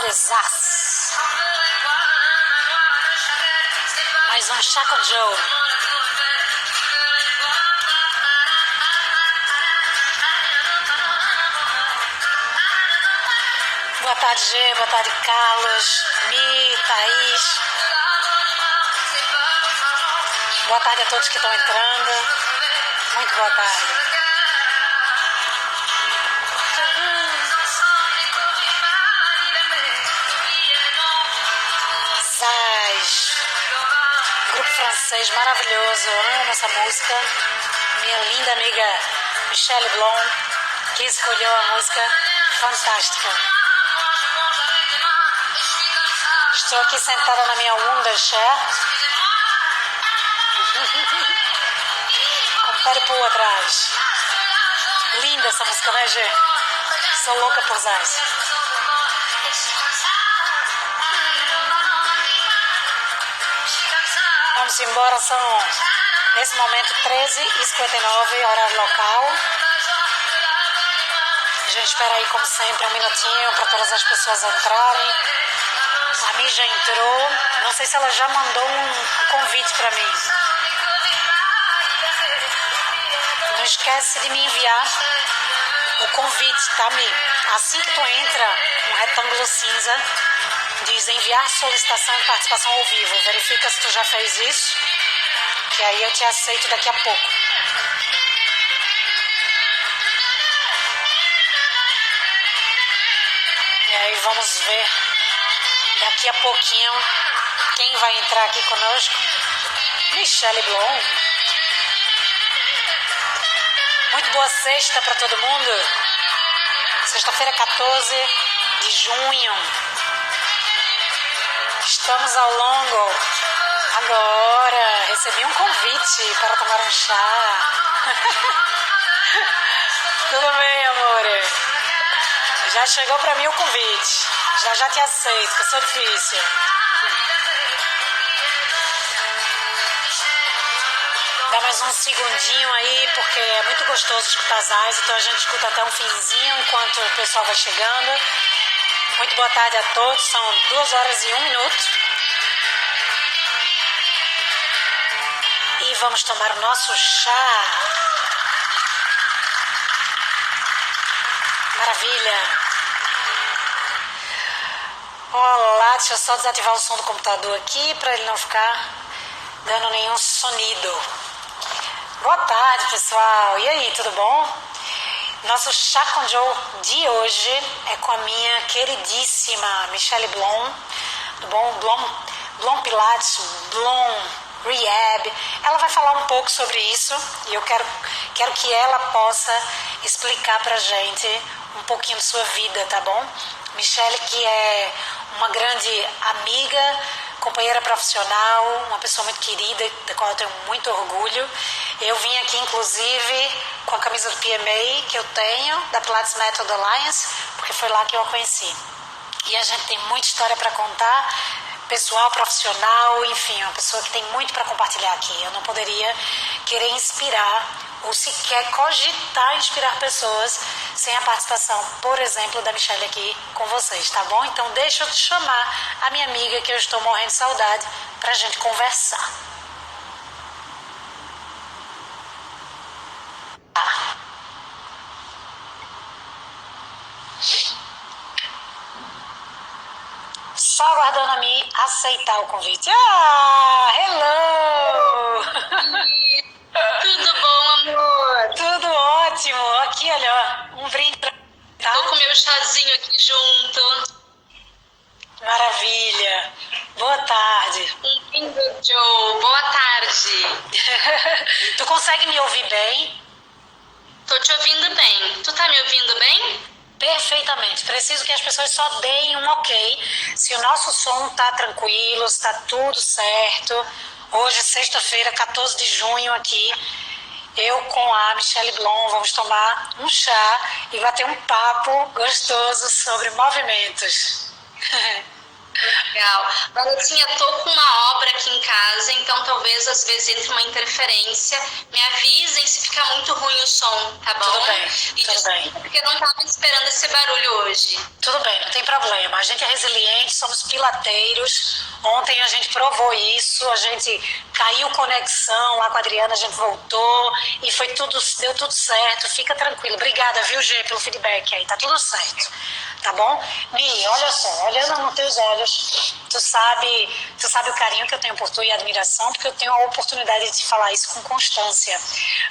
tardezaço. Mais um Chá com Joe. Boa tarde, Gê. Boa tarde, Carlos, Mi, Thaís. Boa tarde a todos que estão entrando. Muito boa tarde. Zaz. Grupo francês maravilhoso. Eu amo essa música. Minha linda amiga Michelle Blom, que escolheu a música fantástica. Estou aqui sentada na minha Wunderchair. Com o pé de pau atrás. Linda essa música, né, Gê? Sou louca por Zaz. Vamos embora, são nesse momento 13h59, horário local. A gente espera aí, como sempre, um minutinho para todas as pessoas entrarem. A Mi já entrou. Não sei se ela já mandou um convite para mim. Não esquece de me enviar o convite, tá, Mi? Assim que tu entra, um retângulo cinza diz enviar solicitação de participação ao vivo. Verifica se tu já fez isso, que aí eu te aceito daqui a pouco. E aí vamos ver daqui a pouquinho quem vai entrar aqui conosco. Michelle Blom. Muito boa sexta para todo mundo. Sexta-feira, 14 de junho. Estamos ao longo. Agora recebi um convite para tomar um chá. Tudo bem, amor? Já chegou para mim o convite. Já te aceito, que eu sou difícil. Dá mais um segundinho aí, porque é muito gostoso escutar Zaz, então a gente escuta até um finzinho enquanto o pessoal vai chegando. Muito boa tarde a todos, são 2h01. E vamos tomar o nosso chá. Maravilha. Olá, deixa eu só desativar o som do computador aqui para ele não ficar dando nenhum sonido. Boa tarde, pessoal. E aí, tudo bom? Nosso Chá com Joe de hoje é com a minha queridíssima Michelle Blom, do Blom Pilates, Blom Rehab. Ela vai falar um pouco sobre isso e eu quero que ela possa explicar pra gente um pouquinho de sua vida, tá bom? Michelle, que é uma grande amiga, companheira profissional, uma pessoa muito querida, da qual eu tenho muito orgulho. Eu vim aqui, inclusive, com a camisa do PMA que eu tenho, da Pilates Method Alliance, porque foi lá que eu a conheci. E a gente tem muita história para contar, pessoal, profissional, enfim, uma pessoa que tem muito para compartilhar aqui. Eu não poderia querer inspirar ou sequer cogitar inspirar pessoas sem a participação, por exemplo, da Michelle aqui com vocês, tá bom? Então deixa eu te chamar a minha amiga, que eu estou morrendo de saudade, pra gente conversar. Só aguardando a mim aceitar o convite. Ah, hello! Tudo bom, amor? Tudo ótimo. Aqui, olha, um brinde pra... Tá? Tô com meu chazinho aqui junto. Maravilha. Boa tarde. Um brinde, Joe. Boa tarde. Tu consegue me ouvir bem? Tô te ouvindo bem. Tu tá me ouvindo bem? Perfeitamente. Preciso que as pessoas só deem um ok. Se o nosso som tá tranquilo, se tá tudo certo. Hoje, sexta-feira, 14 de junho, aqui, eu com a Michelle Blom vamos tomar um chá e bater um papo gostoso sobre movimentos. Legal. Valentinha, tô com uma obra aqui em casa, então talvez às vezes entre uma interferência. Me avisem se ficar muito ruim o som, tá bom? Tudo bem, E tudo bem. desculpa porque eu não tava esperando esse barulho hoje. Tudo bem, não tem problema. A gente é resiliente, somos pilateiros. Ontem a gente provou isso, a gente caiu conexão lá com a Adriana, a gente voltou e foi tudo, deu tudo certo. Fica tranquilo. Obrigada, viu, Gê, pelo feedback aí. Tá tudo certo. Tá bom? Mi, olha só, olhando nos teus olhos, tu sabe o carinho que eu tenho por tu e a admiração, porque eu tenho a oportunidade de te falar isso com constância.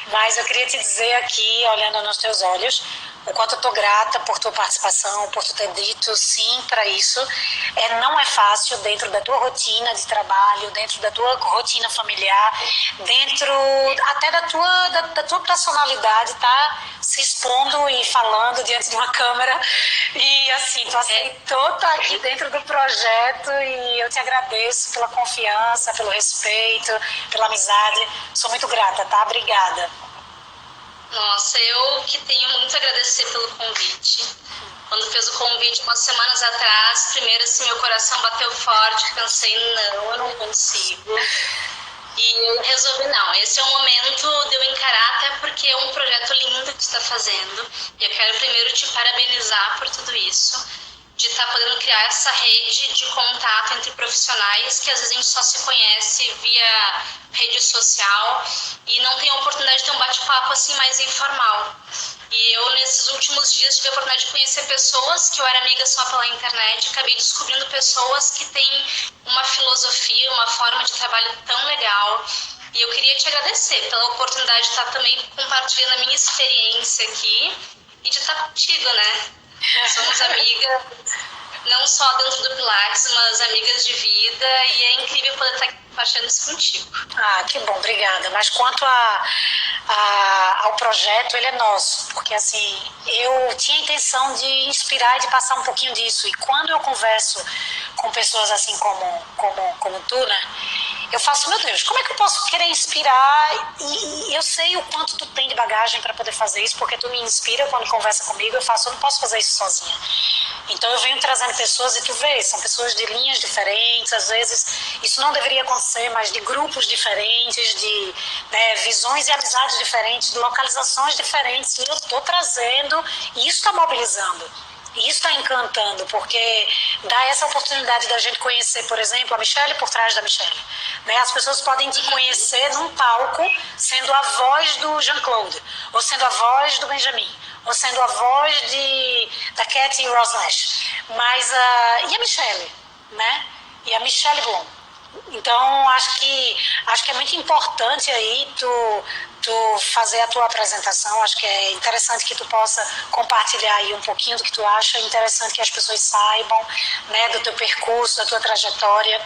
Mas eu queria te dizer aqui, olhando nos teus olhos, o quanto eu tô grata por tua participação, por tu ter dito sim para isso. Não é fácil dentro da tua rotina de trabalho, dentro da tua rotina familiar, dentro até da tua personalidade, tá se expondo e falando diante de uma câmera. E assim, tu aceitou estar aqui dentro do projeto e eu te agradeço pela confiança, pelo respeito, pela amizade. Sou muito grata, tá? Obrigada. Nossa, eu que tenho muito a agradecer pelo convite. Quando fez o convite umas semanas atrás, primeiro assim, meu coração bateu forte, pensei, não, eu não consigo. E eu resolvi, não, esse é o momento de eu encarar, até porque é um projeto lindo que tu está fazendo. E eu quero primeiro te parabenizar por tudo isso, de estar podendo criar essa rede de contato entre profissionais que às vezes a gente só se conhece via rede social e não tem a oportunidade de ter um bate-papo assim mais informal. E eu, nesses últimos dias, tive a oportunidade de conhecer pessoas que eu era amiga só pela internet, acabei descobrindo pessoas que têm uma filosofia, uma forma de trabalho tão legal. E eu queria te agradecer pela oportunidade de estar também compartilhando a minha experiência aqui e de estar contigo, né? Somos amigas, não só dentro do Pilates, mas amigas de vida, e é incrível poder estar compartilhando isso contigo. Ah, que bom, obrigada. Mas quanto ao projeto, ele é nosso, porque assim, eu tinha a intenção de inspirar e de passar um pouquinho disso, e quando eu converso com pessoas assim como tu, né, eu faço, meu Deus, como é que eu posso querer inspirar? E eu sei o quanto tu tem de bagagem para poder fazer isso, porque tu me inspira quando conversa comigo, eu não posso fazer isso sozinha. Então eu venho trazendo pessoas e tu vê, são pessoas de linhas diferentes, às vezes isso não deveria acontecer, mas de grupos diferentes, de visões e amizades diferentes, de localizações diferentes, e eu estou trazendo, e isso está mobilizando. E isso está encantando, porque dá essa oportunidade da gente conhecer, por exemplo, a Michelle por trás da Michelle. Né? As pessoas podem te conhecer num palco sendo a voz do Jean-Claude, ou sendo a voz do Benjamin, ou sendo a voz da Cat Rosnash. Mas, e a Michelle? Né? E a Michelle Blum. Então, acho que é muito importante aí tu fazer a tua apresentação. Acho que é interessante que tu possa compartilhar aí um pouquinho do que tu acha. É interessante que as pessoas saibam, né, do teu percurso, da tua trajetória.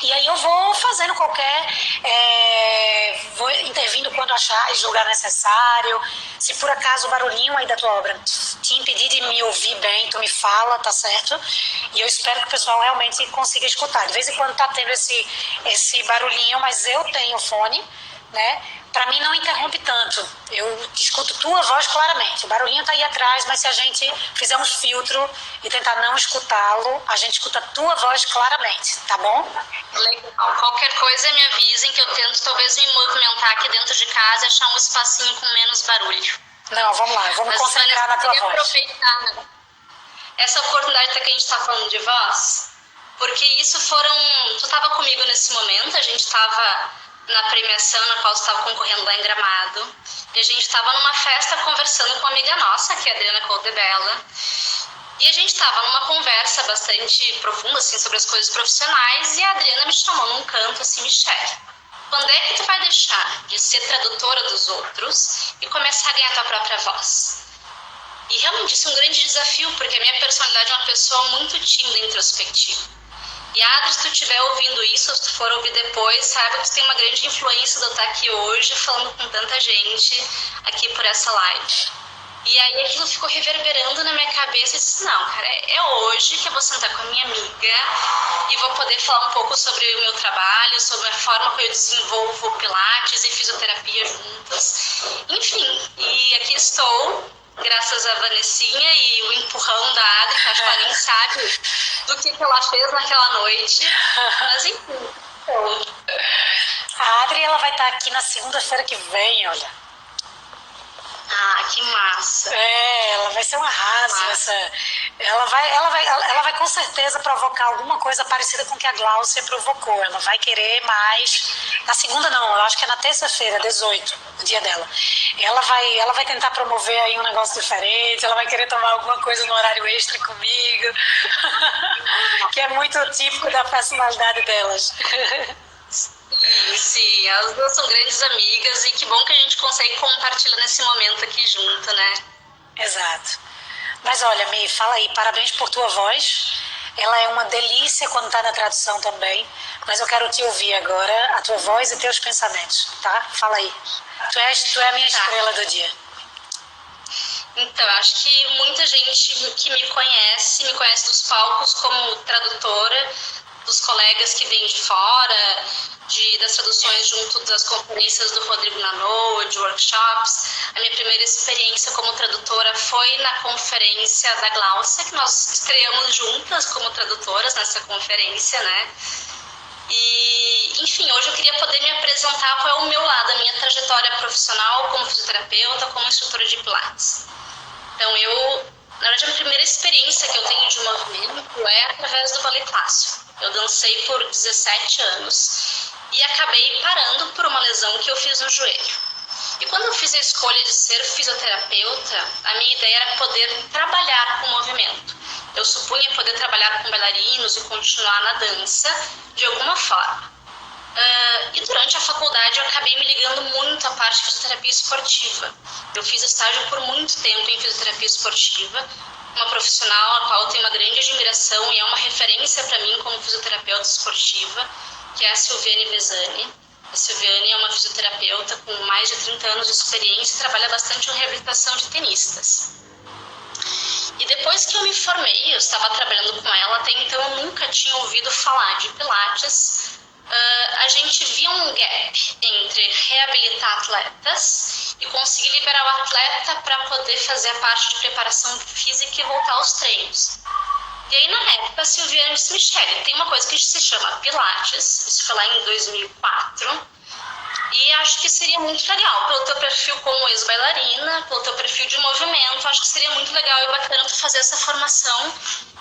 E aí eu vou fazendo vou intervindo quando achar e julgar necessário. Se por acaso o barulhinho aí da tua obra te impedir de me ouvir bem, tu me fala, tá certo? E eu espero que o pessoal realmente consiga escutar. De vez em quando tá tendo esse barulhinho, mas eu tenho fone, né? Pra mim não interrompe tanto. Eu escuto tua voz claramente. O barulhinho tá aí atrás, mas se a gente fizer um filtro e tentar não escutá-lo, a gente escuta tua voz claramente, tá bom? Legal. Qualquer coisa me avisem que eu tento talvez me movimentar aqui dentro de casa e achar um espacinho com menos barulho. Não, vamos lá, vamos concentrar na tua voz. Aproveitar essa oportunidade que a gente tá falando de voz, porque isso tu tava comigo nesse momento, a gente tava na premiação na qual tu estava concorrendo lá em Gramado, e a gente estava numa festa conversando com uma amiga nossa, que é a Adriana Coldebella, e a gente estava numa conversa bastante profunda assim, sobre as coisas profissionais, e a Adriana me chamou num canto assim, Michelle, quando é que tu vai deixar de ser tradutora dos outros e começar a ganhar tua própria voz? E realmente isso é um grande desafio, porque a minha personalidade é uma pessoa muito tímida e introspectiva. E Adri, se tu estiver ouvindo isso, ou se tu for ouvir depois, saiba que tu tem uma grande influência de eu estar aqui hoje, falando com tanta gente aqui por essa live. E aí aquilo ficou reverberando na minha cabeça e disse, não, cara, é hoje que eu vou sentar com a minha amiga e vou poder falar um pouco sobre o meu trabalho, sobre a forma como eu desenvolvo pilates e fisioterapia juntas. Enfim, e aqui estou. graças a Vanessinha e o empurrão da Adri, que acho que ela nem sabe do que ela fez naquela noite. Mas enfim, então. A Adri, ela vai estar aqui na segunda-feira que vem, olha. Ah, que massa. Ela vai ser um arraso. Ela vai com certeza provocar alguma coisa parecida com o que a Gláucia provocou. Ela vai querer mais. Na segunda não, eu acho que é na terça-feira, 18, o dia dela. Ela vai tentar promover aí um negócio diferente, ela vai querer tomar alguma coisa no horário extra comigo, que é muito típico da personalidade delas. Sim, as duas são grandes amigas e que bom que a gente consegue compartilhar nesse momento aqui junto, né? Exato. Mas olha, Mi, fala aí, parabéns por tua voz. Ela é uma delícia quando tá na tradução também, mas eu quero te ouvir agora, a tua voz e teus pensamentos, tá? Fala aí. Tu é a minha estrela do dia. Então, acho que muita gente que me conhece dos palcos como tradutora, dos colegas que vêm de fora, das traduções junto das conferências do Rodrigo Nanô, de workshops. A minha primeira experiência como tradutora foi na conferência da Gláucia, que nós estreamos juntas como tradutoras nessa conferência, né? E, enfim, hoje eu queria poder me apresentar qual é o meu lado, a minha trajetória profissional como fisioterapeuta, como instrutora de Pilates. Então, na verdade, a primeira experiência que eu tenho de movimento é através do balé clássico. Eu dancei por 17 anos e acabei parando por uma lesão que eu fiz no joelho. E quando eu fiz a escolha de ser fisioterapeuta, a minha ideia era poder trabalhar com movimento. Eu supunha poder trabalhar com bailarinos e continuar na dança de alguma forma. E durante a faculdade eu acabei me ligando muito à parte de fisioterapia esportiva. Eu fiz estágio por muito tempo em fisioterapia esportiva, uma profissional a qual eu tenho uma grande admiração e é uma referência para mim como fisioterapeuta esportiva, que é a Silviane Vesani. A Silviane é uma fisioterapeuta com mais de 30 anos de experiência e trabalha bastante em reabilitação de tenistas. E depois que eu me formei, eu estava trabalhando com ela, até então eu nunca tinha ouvido falar de Pilates. A gente via um gap entre reabilitar atletas e conseguir liberar o atleta para poder fazer a parte de preparação física e voltar aos treinos. E aí, na época, a Silviane disse: Michele, tem uma coisa que se chama Pilates, isso foi lá em 2004, e acho que seria muito legal, pelo teu perfil como ex-bailarina, pelo teu perfil de movimento, acho que seria muito legal e bacana tu fazer essa formação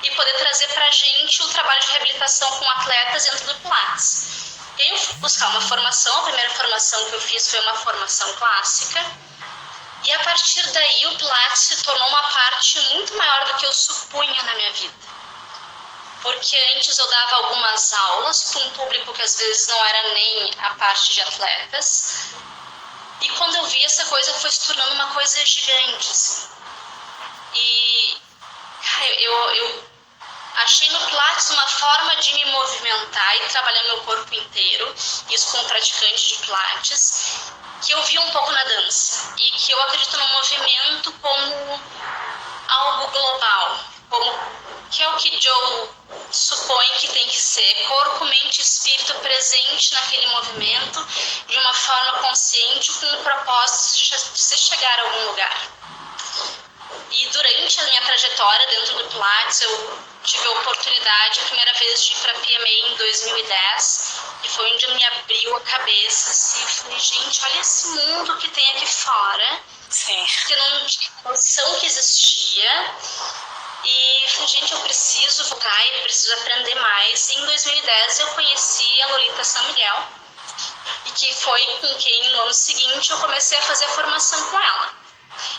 e poder trazer pra gente o trabalho de reabilitação com atletas dentro do Pilates. E aí eu fui buscar uma formação, a primeira formação que eu fiz foi uma formação clássica, e a partir daí o Pilates se tornou uma parte muito maior do que eu supunha na minha vida. Porque antes eu dava algumas aulas para um público que às vezes não era nem a parte de atletas. E quando eu vi, essa coisa foi se tornando uma coisa gigante, assim. E eu achei no Pilates uma forma de me movimentar e trabalhar meu corpo inteiro, isso como praticante de Pilates, que eu vi um pouco na dança. E que eu acredito no movimento como algo global, que é o que Joe supõe que tem que ser, corpo, mente e espírito presente naquele movimento de uma forma consciente com o propósito de se chegar a algum lugar. E durante a minha trajetória dentro do Pilates, eu tive a oportunidade, a primeira vez, de ir para a PMA em 2010, e foi onde me abriu a cabeça, assim, eu falei, gente, olha esse mundo que tem aqui fora. Sim. Que eu não tinha noção que existia. E falei, gente, eu preciso voltar e preciso aprender mais. E em 2010 eu conheci a Lolita São Miguel, e que foi com quem no ano seguinte eu comecei a fazer a formação com ela.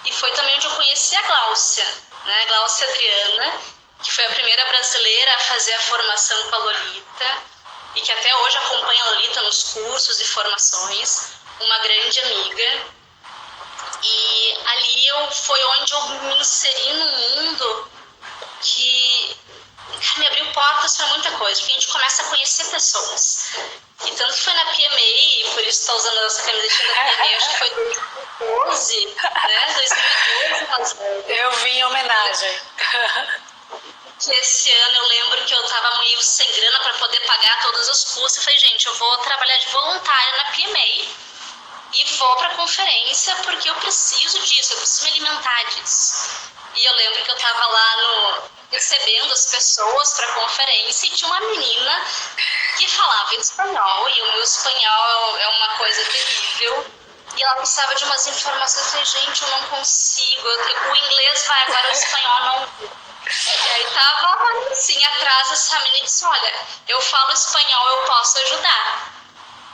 E foi também onde eu conheci a Gláucia, né? A Gláucia Adriana, que foi a primeira brasileira a fazer a formação com a Lolita, e que até hoje acompanha a Lolita nos cursos e formações, uma grande amiga. E ali foi onde eu me inseri num mundo que me abriu portas para muita coisa, porque a gente começa a conhecer pessoas. E tanto que foi na PMA, e por isso estou usando essa camisetinha da PMA, acho que foi 2012, né? 2012. Eu vim em homenagem. Que esse ano eu lembro que eu estava meio sem grana para poder pagar todos os cursos. Eu falei, gente, eu vou trabalhar de voluntária na PMA. e vou para a conferência porque eu preciso disso, eu preciso me alimentar disso. E eu lembro que eu estava lá recebendo as pessoas para a conferência e tinha uma menina que falava espanhol, e o meu espanhol é uma coisa terrível, e ela precisava de umas informações. Eu falei, gente, eu não consigo, o inglês vai, agora o espanhol não. E aí tava assim, atrás essa menina disse, olha, eu falo espanhol, eu posso ajudar.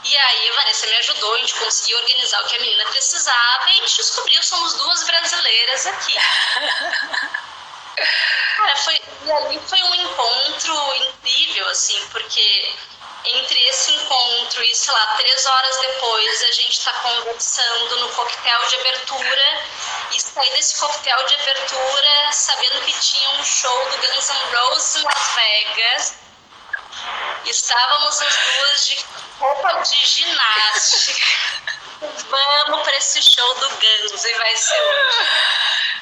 E aí a Vanessa me ajudou, a gente conseguiu organizar o que a menina precisava e a gente descobriu, somos 2 brasileiras aqui. Cara, e ali foi um encontro incrível, assim, porque entre esse encontro e, sei lá, 3 horas depois a gente tá conversando no coquetel de abertura e saí desse coquetel de abertura sabendo que tinha um show do Guns N' Roses em Las Vegas. Estávamos as 2 de roupa de ginástica. Vamos para esse show do Guns e vai ser hoje.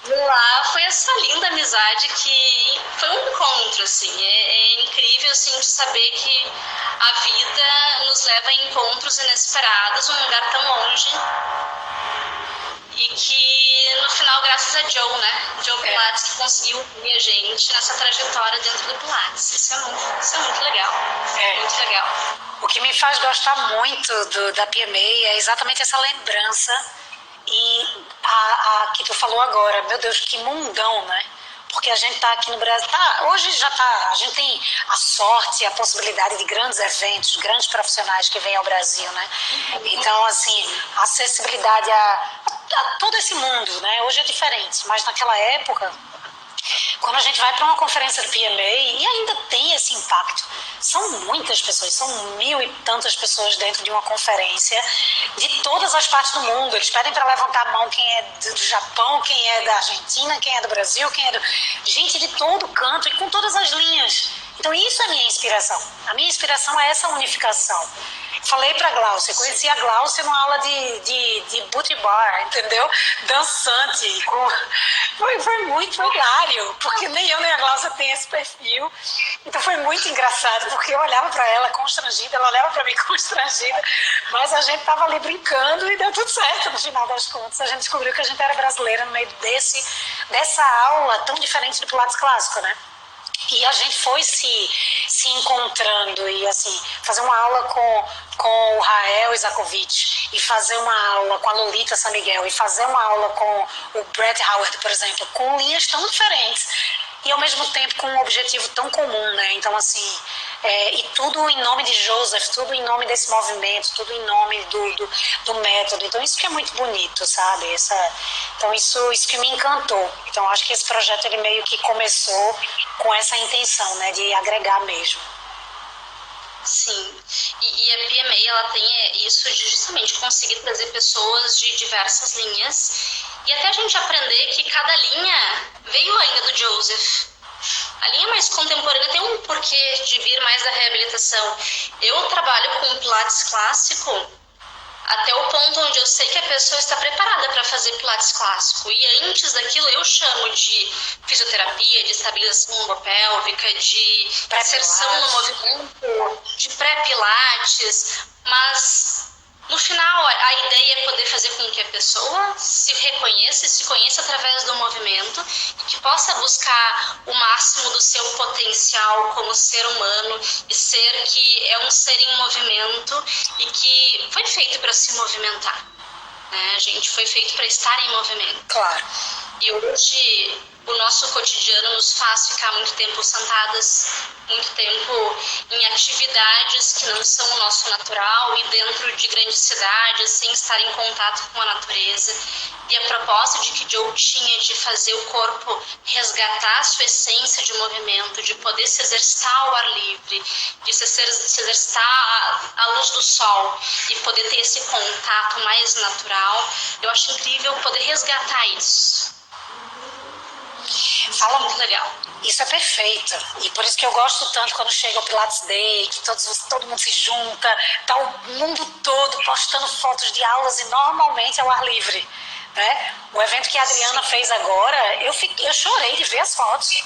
E lá foi essa linda amizade que foi um encontro, assim. É incrível, assim, de saber que a vida nos leva a encontros inesperados, um lugar tão longe. E que, no final, graças a Joe, né? Joe Pilates, que conseguiu unir a gente nessa trajetória dentro do Pilates. Isso é muito legal. Muito legal. O que me faz gostar muito da PMA é exatamente essa lembrança. E a que tu falou agora, meu Deus, que mundão, né? Porque a gente tá aqui no Brasil, hoje já tá, a gente tem a sorte e a possibilidade de grandes eventos, grandes profissionais que vêm ao Brasil, né? Então, assim, a acessibilidade a todo esse mundo, né? Hoje é diferente, mas naquela época, quando a gente vai para uma conferência do PMA, e ainda tem esse impacto, são muitas pessoas, são 1000 e tantas pessoas dentro de uma conferência, de todas as partes do mundo. Eles pedem para levantar a mão quem é do Japão, quem é da Argentina, quem é do Brasil, gente de todo canto e com todas as linhas. Então isso é a minha inspiração. A minha inspiração é essa unificação. Falei pra Glaucia, conheci a Glaucia numa aula de booty bar, entendeu? Dançante. Foi muito hilário, porque nem eu nem a Glaucia tem esse perfil. Então foi muito engraçado, porque eu olhava pra ela constrangida, ela olhava pra mim constrangida, mas a gente tava ali brincando e deu tudo certo no final das contas. A gente descobriu que a gente era brasileira no meio dessa aula tão diferente do Pilates clássico, né? E a gente foi se encontrando e, assim, fazer uma aula com o Rael Isakovic e fazer uma aula com a Lolita San Miguel e fazer uma aula com o Brett Howard, por exemplo, com linhas tão diferentes e, ao mesmo tempo, com um objetivo tão comum, né? Então, assim, e tudo em nome de Joseph, tudo em nome desse movimento, tudo em nome do método. Então, isso que é muito bonito, sabe? Então, isso que me encantou. Então, acho que esse projeto, ele meio que começou com essa intenção, né? De agregar mesmo. Sim, e a PMA, ela tem isso de justamente conseguir trazer pessoas de diversas linhas e até a gente aprender que cada linha veio ainda do Joseph. A linha mais contemporânea tem um porquê de vir mais da reabilitação. Eu trabalho com Pilates clássico até o ponto onde eu sei que a pessoa está preparada para fazer Pilates clássico. E antes daquilo eu chamo de fisioterapia, de estabilização lombo-pélvica, de inserção no movimento, de pré-Pilates. Mas no final a ideia é poder fazer com que a pessoa se reconheça e se conheça através do movimento e que possa buscar o máximo do seu potencial como ser humano e ser que é um ser em movimento e que foi feito para se movimentar, né? A gente foi feito para estar em movimento. Claro. E hoje o nosso cotidiano nos faz ficar muito tempo sentadas, muito tempo em atividades que não são o nosso natural e dentro de grandes cidades, sem estar em contato com a natureza. E a proposta de que Joe tinha de fazer o corpo resgatar a sua essência de movimento, de poder se exercitar ao ar livre, de se exercitar à luz do sol e poder ter esse contato mais natural, eu acho incrível poder resgatar isso. Fala muito legal. Isso é perfeito. E por isso que eu gosto tanto quando chega o Pilates Day, que todo mundo se junta, tá o mundo todo postando fotos de aulas e normalmente é ao ar livre, né? O evento que a Adriana fez agora, eu chorei de ver as fotos.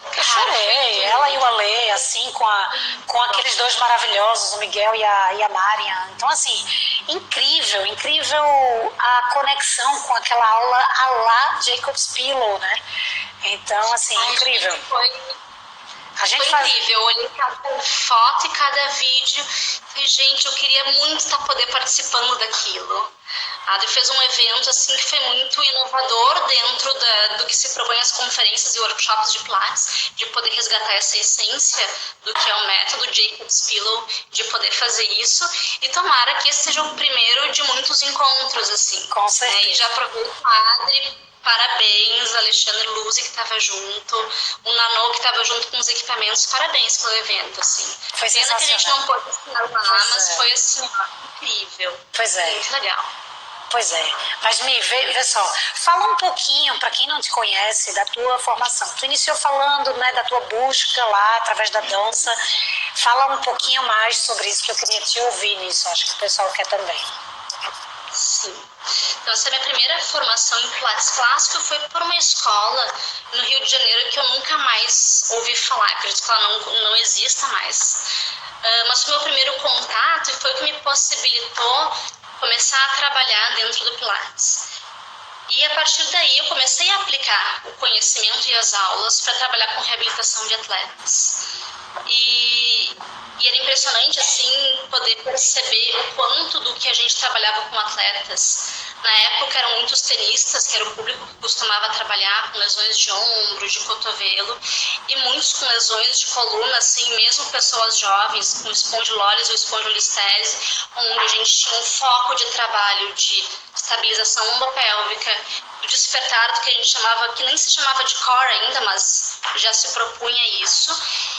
Eu Cara, chorei, ela e o Ale, assim, com aqueles dois maravilhosos, o Miguel e a Marian. Então, assim, incrível, incrível a conexão com aquela aula a lá Jacob's Pillow, né? Então, assim, incrível. A gente foi incrível, eu olhei cada foto e cada vídeo. Falei, gente, eu queria muito poder participando daquilo. A Adri fez um evento assim que foi muito inovador dentro do que se propõe as conferências e workshops de Pilates, de poder resgatar essa essência do que é o método Jacob's Pillow, de poder fazer isso. E tomara que esse seja o primeiro de muitos encontros, assim. Com certeza. E já aproveito a Adri. Parabéns, Alexandre Luzi, que estava junto, o Nanô, que estava junto com os equipamentos. Parabéns pelo evento, assim. Foi Pena que a gente não pôde assinar lá, mas foi, assim, incrível. Pois é. Muito legal. Pois é. Mas, vê só, fala um pouquinho, para quem não te conhece, da tua formação. Tu iniciou falando, né, da tua busca lá, através da dança. Fala um pouquinho mais sobre isso, que eu queria te ouvir nisso. Acho que o pessoal quer também. Sim. Então, essa minha primeira formação em Pilates clássico foi por uma escola no Rio de Janeiro que eu nunca mais ouvi falar. Acredito que ela não exista mais. Mas foi o meu primeiro contato e foi o que me possibilitou começar a trabalhar dentro do Pilates. E a partir daí eu comecei a aplicar o conhecimento e as aulas para trabalhar com reabilitação de atletas. E era impressionante, assim, poder perceber o quanto do que a gente trabalhava com atletas. Na época eram muitos tenistas, que era o público que costumava trabalhar com lesões de ombro, de cotovelo, e muitos com lesões de coluna, assim, mesmo pessoas jovens, com espondilólise ou espondilolistese, onde a gente tinha um foco de trabalho de estabilização lombopélvica, do despertar do que a gente chamava, que nem se chamava de core ainda, mas já se propunha isso,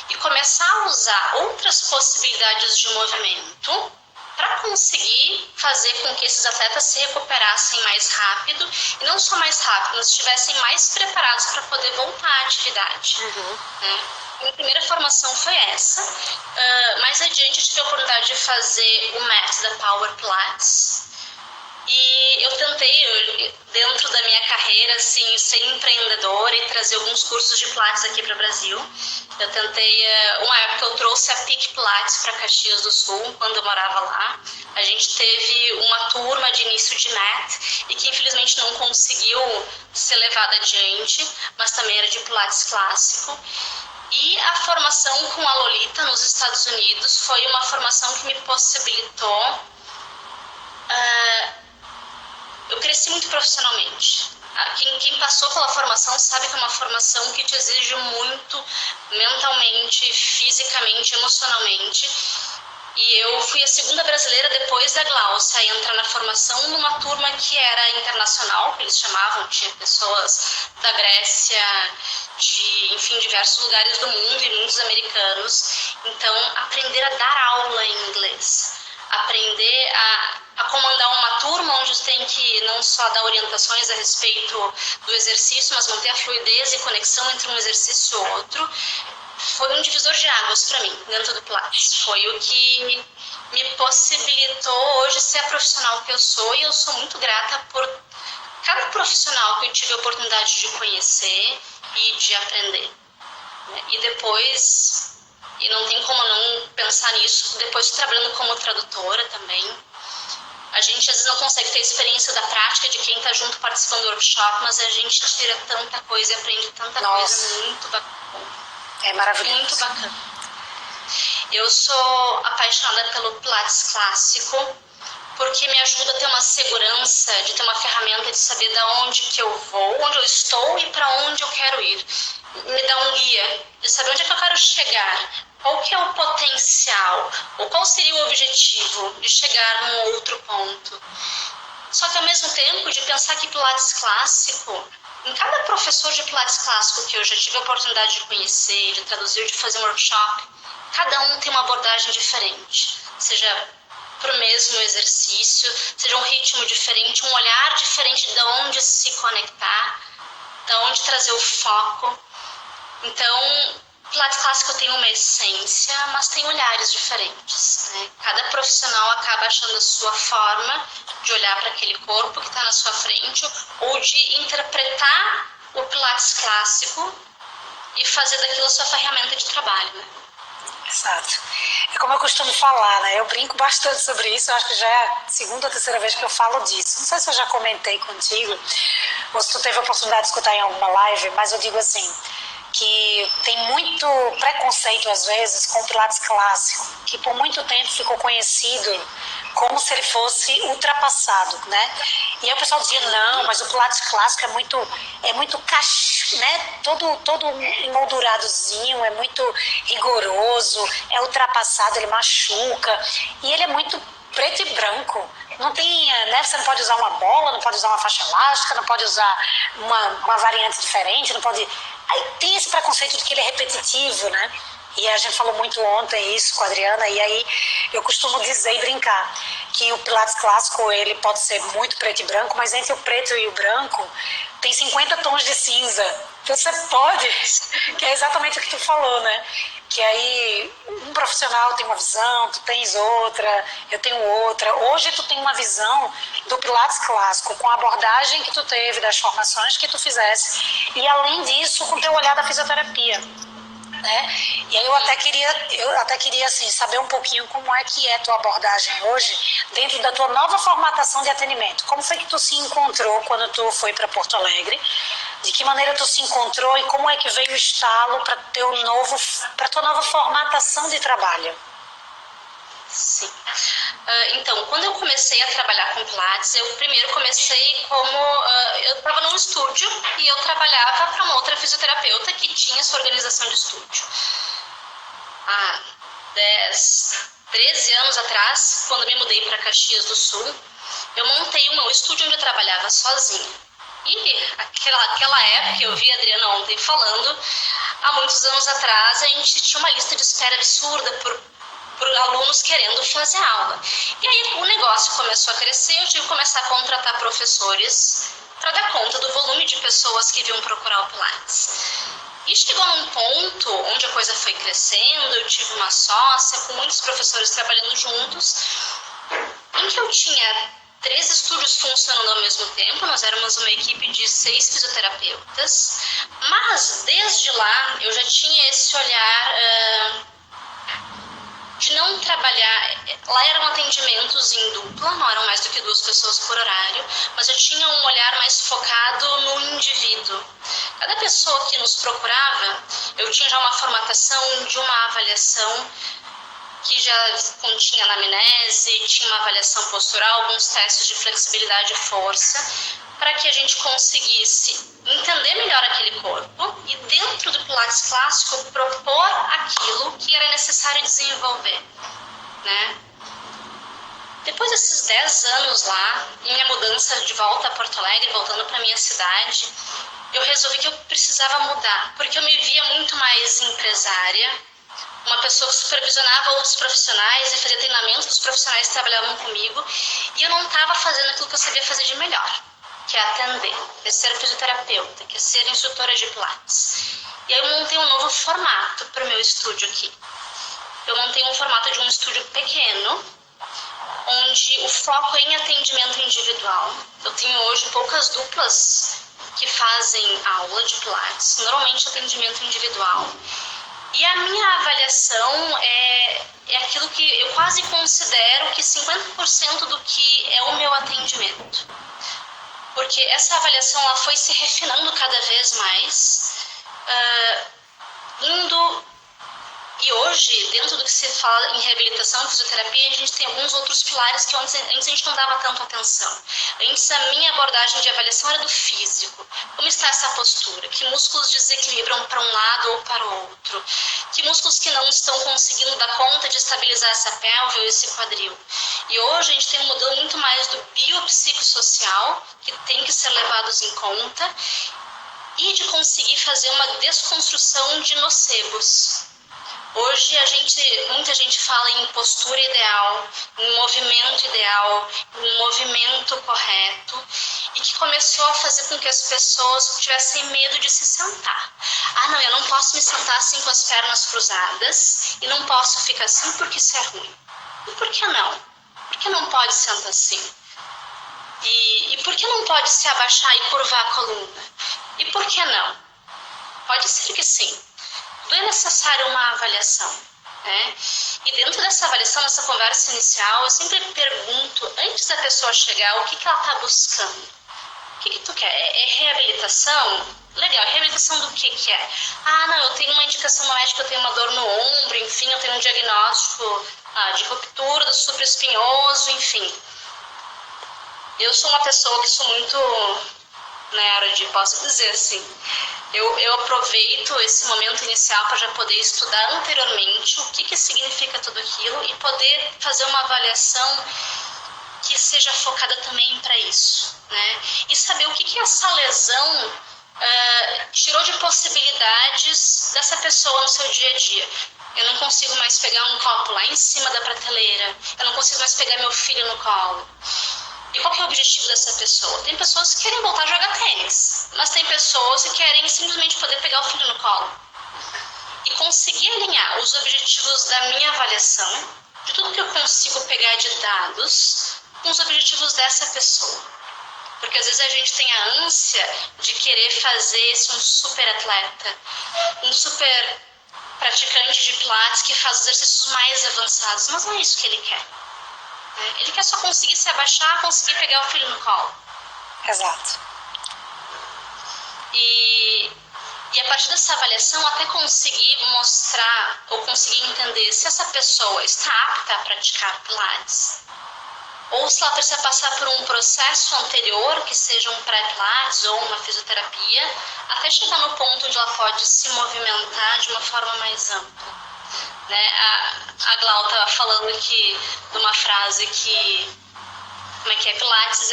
e começar a usar outras possibilidades de movimento para conseguir fazer com que esses atletas se recuperassem mais rápido, e não só mais rápido, mas estivessem mais preparados para poder voltar à atividade. Né? Minha primeira formação foi essa. Mais adiante eu tive a oportunidade de fazer o MET da Power Pilates. E eu tentei, dentro da minha carreira, assim, ser empreendedora e trazer alguns cursos de Pilates aqui para o Brasil. Eu tentei, uma época eu trouxe a Peak Pilates para Caxias do Sul, quando eu morava lá. A gente teve uma turma de início de MET e que infelizmente não conseguiu ser levada adiante, mas também era de Pilates clássico. E a formação com a Lolita nos Estados Unidos foi uma formação que me possibilitou... eu cresci muito profissionalmente. Quem passou pela formação sabe que é uma formação que te exige muito mentalmente, fisicamente, emocionalmente. E eu fui a segunda brasileira depois da Glaucia a entrar na formação numa turma que era internacional, que eles chamavam, tinha pessoas da Grécia, de, enfim, diversos lugares do mundo e muitos americanos. Então, aprender a dar aula em inglês, aprender a comandar uma turma onde você tem que não só dar orientações a respeito do exercício, mas manter a fluidez e conexão entre um exercício e outro, foi um divisor de águas para mim, dentro do Pilates. Foi o que me possibilitou hoje ser a profissional que eu sou, e eu sou muito grata por cada profissional que eu tive a oportunidade de conhecer e de aprender. E depois, e não tem como não pensar nisso, depois trabalhando como tradutora também, a gente às vezes não consegue ter a experiência da prática de quem está junto participando do workshop, mas a gente tira tanta coisa e aprende tanta coisa muito bacana. É maravilhoso. Muito bacana. Eu sou apaixonada pelo Pilates clássico, porque me ajuda a ter uma segurança, de ter uma ferramenta de saber de onde que eu vou, onde eu estou e para onde eu quero ir. Me dá um guia, de saber onde é que eu quero chegar, qual que é o potencial, ou qual seria o objetivo de chegar num outro ponto. Só que ao mesmo tempo de pensar que Pilates clássico, em cada professor de Pilates clássico que eu já tive a oportunidade de conhecer, de traduzir, de fazer um workshop, cada um tem uma abordagem diferente, seja para o mesmo exercício, seja um ritmo diferente, um olhar diferente de onde se conectar, de onde trazer o foco. Então, Pilates clássico tem uma essência, mas tem olhares diferentes, né? Cada profissional acaba achando a sua forma de olhar para aquele corpo que está na sua frente, ou de interpretar o Pilates clássico e fazer daquilo a sua ferramenta de trabalho, né? Exato. É como eu costumo falar, né? Eu brinco bastante sobre isso, eu acho que já é a segunda ou terceira vez que eu falo disso. Não sei se eu já comentei contigo, ou se tu teve a oportunidade de escutar em alguma live, mas eu digo assim, que tem muito preconceito às vezes com o Pilates clássico, que por muito tempo ficou conhecido como se ele fosse ultrapassado, né? E aí o pessoal dizia, não, mas o Pilates clássico é muito né? Todo emolduradozinho, é muito rigoroso, é ultrapassado, ele machuca, e ele é muito preto e branco. Não tem, né? Você não pode usar uma bola, não pode usar uma faixa elástica, não pode usar uma variante diferente, não pode... Aí tem esse preconceito de que ele é repetitivo, né? E a gente falou muito ontem isso com a Adriana, e aí eu costumo dizer e brincar que o Pilates clássico, ele pode ser muito preto e branco, mas entre o preto e o branco tem 50 tons de cinza. Você pode, que é exatamente o que tu falou, né? Que aí um profissional tem uma visão, tu tens outra, eu tenho outra. Hoje tu tem uma visão do Pilates clássico, com a abordagem que tu teve, das formações que tu fizesse, e além disso, com o teu olhar da fisioterapia. Né? E aí eu até queria assim, saber um pouquinho como é que é a tua abordagem hoje dentro da tua nova formatação de atendimento. Como foi que tu se encontrou quando tu foi para Porto Alegre? De que maneira tu se encontrou e como é que veio o estalo para tua nova formatação de trabalho? Sim. Então, quando eu comecei a trabalhar com Pilates, eu primeiro comecei como... eu estava num estúdio e eu trabalhava para uma outra fisioterapeuta que tinha sua organização de estúdio. Há 13 anos atrás, quando me mudei para Caxias do Sul, eu montei o meu estúdio onde eu trabalhava sozinha. E aquela época, eu vi a Adriana ontem falando, há muitos anos atrás, a gente tinha uma lista de espera absurda por alunos querendo fazer aula. E aí o negócio começou a crescer, eu tive que começar a contratar professores para dar conta do volume de pessoas que vinham procurar o Pilates. E chegou num ponto onde a coisa foi crescendo, eu tive uma sócia com muitos professores trabalhando juntos, em que eu tinha 3 estúdios funcionando ao mesmo tempo, nós éramos uma equipe de 6 fisioterapeutas, mas desde lá eu já tinha esse olhar... de não trabalhar, lá eram atendimentos em dupla, não eram mais do que 2 pessoas por horário, mas eu tinha um olhar mais focado no indivíduo. Cada pessoa que nos procurava, eu tinha já uma formatação de uma avaliação que já continha anamnese, tinha uma avaliação postural, alguns testes de flexibilidade e força, para que a gente conseguisse entender melhor aquele corpo e dentro do Pilates clássico propor aquilo que era necessário desenvolver, né? Depois desses 10 anos lá, em minha mudança de volta a Porto Alegre, voltando para minha cidade, eu resolvi que eu precisava mudar, porque eu me via muito mais empresária, uma pessoa que supervisionava outros profissionais e fazia treinamentos dos profissionais que trabalhavam comigo, e eu não estava fazendo aquilo que eu sabia fazer de melhor, que é atender, que é ser fisioterapeuta, que é ser instrutora de Pilates. E aí eu montei um novo formato para o meu estúdio aqui. Eu montei um formato de um estúdio pequeno, onde o foco é em atendimento individual. Eu tenho hoje poucas duplas que fazem aula de Pilates, normalmente atendimento individual. E a minha avaliação é aquilo que eu quase considero que 50% do que é o meu atendimento. Porque essa avaliação ela foi se refinando cada vez mais, e hoje, dentro do que se fala em reabilitação e fisioterapia, a gente tem alguns outros pilares que antes a gente não dava tanta atenção. Antes a minha abordagem de avaliação era do físico. Como está essa postura? Que músculos desequilibram para um lado ou para o outro? Que músculos que não estão conseguindo dar conta de estabilizar essa pelve ou esse quadril? E hoje a gente tem um modelo muito mais do biopsicossocial, que tem que ser levados em conta, e de conseguir fazer uma desconstrução de nocebos. Hoje muita gente fala em postura ideal, em movimento ideal, em movimento correto, e que começou a fazer com que as pessoas tivessem medo de se sentar. Ah, não, eu não posso me sentar assim com as pernas cruzadas e não posso ficar assim porque isso é ruim. E por que não? Por que não pode sentar assim? E por que não pode se abaixar e curvar a coluna? E por que não? Pode ser que sim. Tudo é necessário uma avaliação, né? E dentro dessa avaliação, nessa conversa inicial, eu sempre pergunto, antes da pessoa chegar, o que ela está buscando? O que tu quer? É reabilitação? Legal, reabilitação do que é? Ah, não, eu tenho uma indicação médica, eu tenho uma dor no ombro, enfim, eu tenho um diagnóstico de ruptura do supraespinhoso, enfim. Eu sou uma pessoa que sou muito nerd, posso dizer assim. Eu aproveito esse momento inicial para já poder estudar anteriormente o que significa tudo aquilo e poder fazer uma avaliação que seja focada também para isso, né? E saber o que essa lesão tirou de possibilidades dessa pessoa no seu dia a dia. Eu não consigo mais pegar um copo lá em cima da prateleira, eu não consigo mais pegar meu filho no colo. E qual que é o objetivo dessa pessoa? Tem pessoas que querem voltar a jogar tênis, mas tem pessoas que querem simplesmente poder pegar o filho no colo. E conseguir alinhar os objetivos da minha avaliação, de tudo que eu consigo pegar de dados, com os objetivos dessa pessoa. Porque às vezes a gente tem a ânsia de querer fazer esse um super atleta, um super praticante de pilates que faz os exercícios mais avançados, mas não é isso que ele quer. Ele quer só conseguir se abaixar, conseguir pegar o filho no colo. Exato. E a partir dessa avaliação, até conseguir mostrar ou conseguir entender se essa pessoa está apta a praticar pilates. Ou se ela precisa passar por um processo anterior, que seja um pré-pilates ou uma fisioterapia, até chegar no ponto onde ela pode se movimentar de uma forma mais ampla. Né? A Glau estava falando aqui de uma frase que, como é que é? Pilates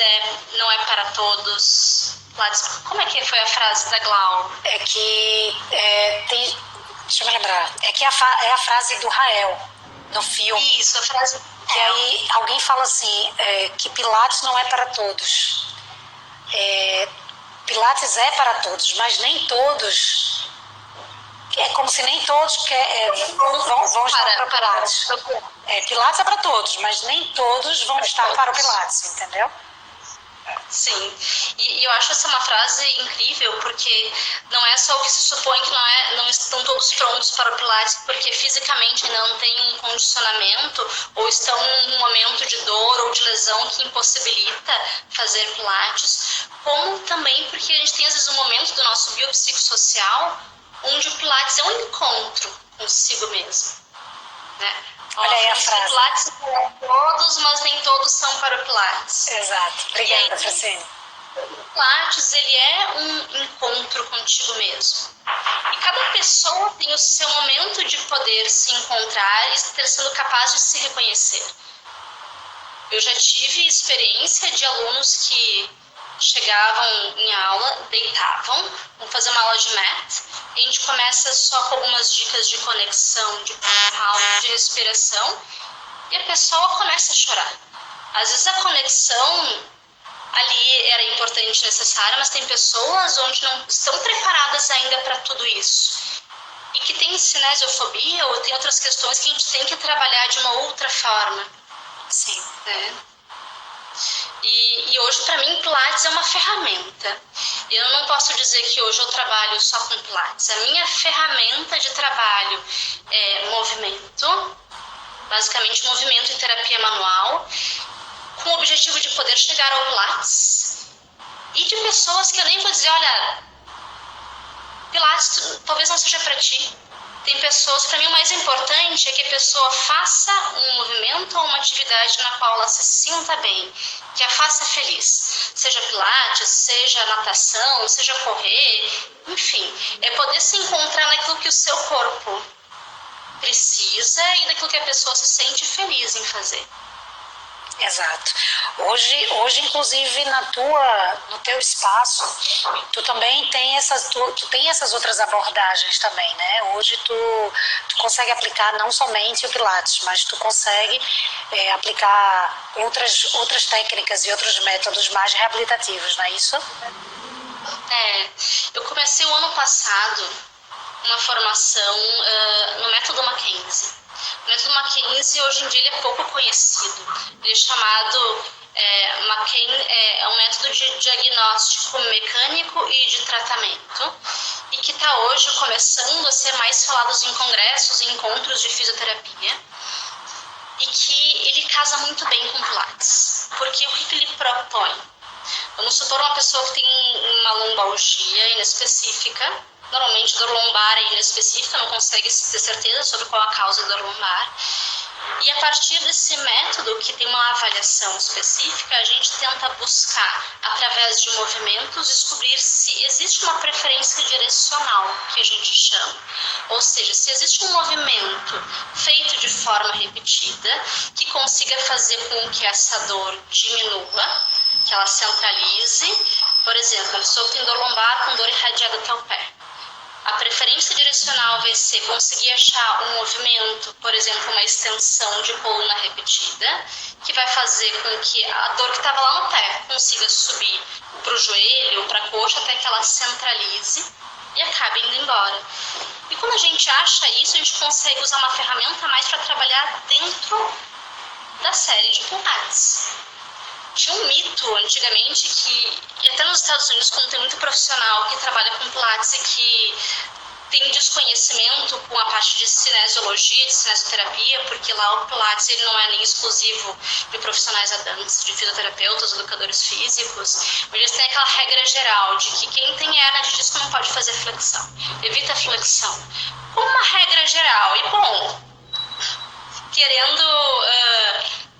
não é para todos. Pilates, como é que foi a frase da Glau? É que, deixa eu me lembrar, é que é a frase do Rael, no filme. Isso, a frase... Que aí alguém fala assim, que Pilates não é para todos. Pilates é para todos, mas nem todos... É como se nem todos vão estar para o Pilates. Pilates é para todos, mas nem todos vão estar para o Pilates, entendeu? Sim, e eu acho essa uma frase incrível, porque não é só o que se supõe que não estão todos prontos para o Pilates, porque fisicamente não tem um condicionamento, ou estão num momento de dor ou de lesão que impossibilita fazer Pilates, como também porque a gente tem às vezes um momento do nosso biopsicossocial onde o Pilates é um encontro consigo mesmo, né? Olha aí a frase. Pilates é para todos, mas nem todos são para o Pilates. Exato. Obrigada, Francine. O Pilates, ele é um encontro contigo mesmo. E cada pessoa tem o seu momento de poder se encontrar e ter sendo capaz de se reconhecer. Eu já tive experiência de alunos que chegavam em aula, deitavam, vamos fazer uma aula de mat, e a gente começa só com algumas dicas de conexão, de calma, de respiração, e a pessoa começa a chorar. Às vezes a conexão ali era importante e necessária, mas tem pessoas onde não estão preparadas ainda para tudo isso. E que tem cinesiofobia ou tem outras questões que a gente tem que trabalhar de uma outra forma. Sim. E hoje, para mim, Pilates é uma ferramenta. Eu não posso dizer que hoje eu trabalho só com Pilates. A minha ferramenta de trabalho é movimento, basicamente movimento e terapia manual, com o objetivo de poder chegar ao Pilates. E de pessoas que eu nem vou dizer, olha, Pilates talvez não seja para ti. Tem pessoas, para mim o mais importante é que a pessoa faça um movimento ou uma atividade na qual ela se sinta bem, que a faça feliz. Seja pilates, seja natação, seja correr, enfim. É poder se encontrar naquilo que o seu corpo precisa e naquilo que a pessoa se sente feliz em fazer. Exato. Hoje inclusive, no teu espaço, tu também tem essas outras abordagens também, né? Hoje tu consegue aplicar não somente o Pilates, mas tu consegue aplicar outras técnicas e outros métodos mais reabilitativos, não é isso? Eu comecei o ano passado uma formação no método Mackenzie. O método Mackenzie, hoje em dia, ele é pouco conhecido. Ele é chamado é um método de diagnóstico mecânico e de tratamento. e que está hoje começando a ser mais falados em congressos e encontros de fisioterapia, e que ele casa muito bem com Pilates. Porque o que ele propõe? Vamos supor uma pessoa que tem uma lombalgia inespecífica, normalmente dor lombar é inespecífica, não consegue ter certeza sobre qual a causa da dor lombar. E a partir desse método, que tem uma avaliação específica, a gente tenta buscar, através de movimentos, descobrir se existe uma preferência direcional, que a gente chama. Ou seja, se existe um movimento feito de forma repetida, que consiga fazer com que essa dor diminua, que ela centralize. Por exemplo, a pessoa que tem dor lombar com dor irradiada até o pé. A preferência direcional vai ser conseguir achar um movimento, por exemplo, uma extensão de coluna repetida, que vai fazer com que a dor que estava lá no pé consiga subir para o joelho, para a coxa, até que ela centralize e acabe indo embora. E quando a gente acha isso, a gente consegue usar uma ferramenta a mais para trabalhar dentro da série de Pilates. Tinha um mito antigamente que, e até nos Estados Unidos, como tem muito profissional que trabalha com Pilates e que tem desconhecimento com a parte de cinesiologia, de cinesioterapia, porque lá o Pilates ele não é nem exclusivo de profissionais da dança, de fisioterapeutas, educadores físicos, mas eles têm aquela regra geral de que quem tem hernia de disco não pode fazer flexão, evita a flexão, como uma regra geral. E bom, querendo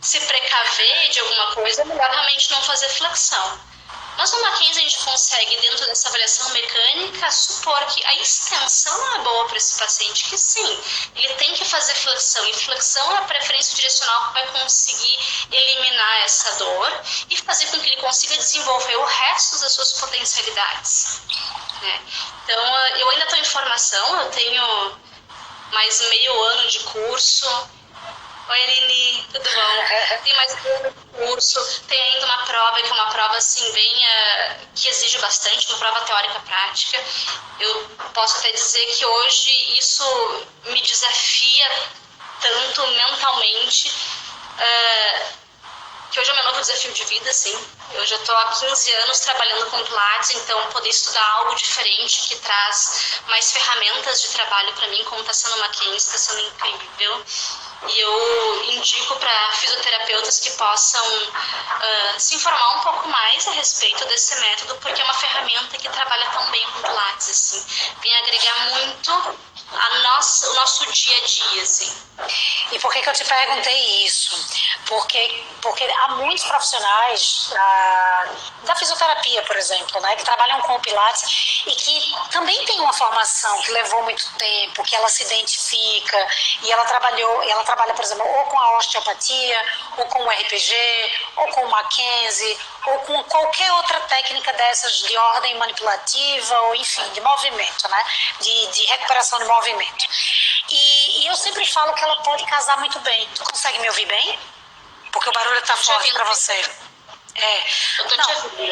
se precaver de alguma coisa, é melhor realmente não fazer flexão. Mas no Mackenzie a gente consegue, dentro dessa avaliação mecânica, supor que a extensão não é boa para esse paciente, que sim, ele tem que fazer flexão, e flexão é a preferência direcional que vai conseguir eliminar essa dor e fazer com que ele consiga desenvolver o resto das suas potencialidades. Né? Então, eu ainda estou em formação, eu tenho mais meio ano de curso. Oi, Aline, tudo bom? Tem mais um curso, tem ainda uma prova, que é uma prova assim, bem, que exige bastante, uma prova teórica prática. Eu posso até dizer que hoje isso me desafia tanto mentalmente, que hoje é o meu novo desafio de vida, assim. Eu já estou há 15 anos trabalhando com Pilates, então poder estudar algo diferente que traz mais ferramentas de trabalho para mim, como está sendo o Mackenzie, está sendo incrível. E eu indico para fisioterapeutas que possam se informar um pouco mais a respeito desse método, porque é uma ferramenta que trabalha tão bem com Pilates, assim. Vem agregar muito o nosso dia a dia, assim. E por que eu te perguntei isso? Porque há muitos profissionais da fisioterapia, por exemplo, né, que trabalham com o Pilates e que também tem uma formação que levou muito tempo, que ela se identifica e ela trabalha, por exemplo, ou com a osteopatia, ou com o RPG, ou com o Mackenzie, ou com qualquer outra técnica dessas de ordem manipulativa, ou enfim, de movimento, né, de recuperação de movimento. E eu sempre falo que ela pode casar muito bem. Tu consegue me ouvir bem? Porque o barulho tá forte para você.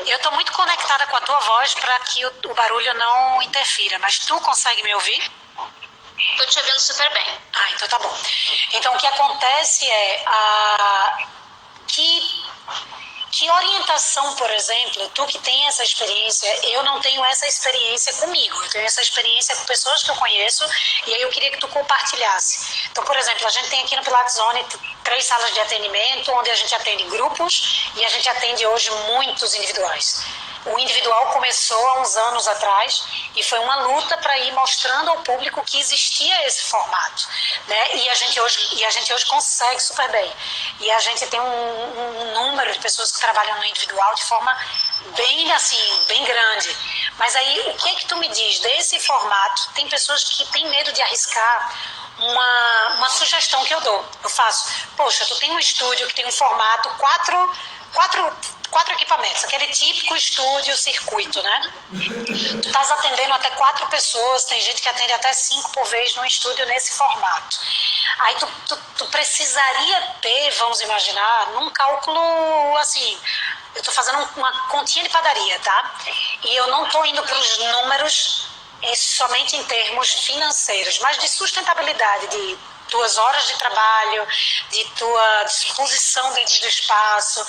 Eu tô muito conectada com a tua voz para que o barulho não interfira, mas tu consegue me ouvir? Tô te ouvindo super bem. Ah, então tá bom. Então o que acontece é que orientação, por exemplo, tu que tem essa experiência, eu não tenho essa experiência comigo, eu tenho essa experiência com pessoas que eu conheço, e aí eu queria que tu compartilhasse. Então, por exemplo, a gente tem aqui no Pilates Zone 3 salas de atendimento, onde a gente atende grupos e a gente atende hoje muitos individuais. O individual começou há uns anos atrás e foi uma luta para ir mostrando ao público que existia esse formato, né? E a gente hoje consegue super bem. E a gente tem um número de pessoas que trabalham no individual de forma bem grande. Mas aí, o que é que tu me diz desse formato? Tem pessoas que têm medo de arriscar. Uma sugestão que eu dou, eu faço, poxa, tu tem um estúdio que tem um formato, quatro equipamentos, aquele típico estúdio circuito, né? Tu estás atendendo até 4 pessoas, tem gente que atende até 5 por vez num estúdio nesse formato. Aí tu precisaria ter, vamos imaginar, num cálculo assim, eu estou fazendo uma continha de padaria, tá? E eu não estou indo para os números somente em termos financeiros, mas de sustentabilidade, de tuas horas de trabalho, de tua disposição dentro do espaço.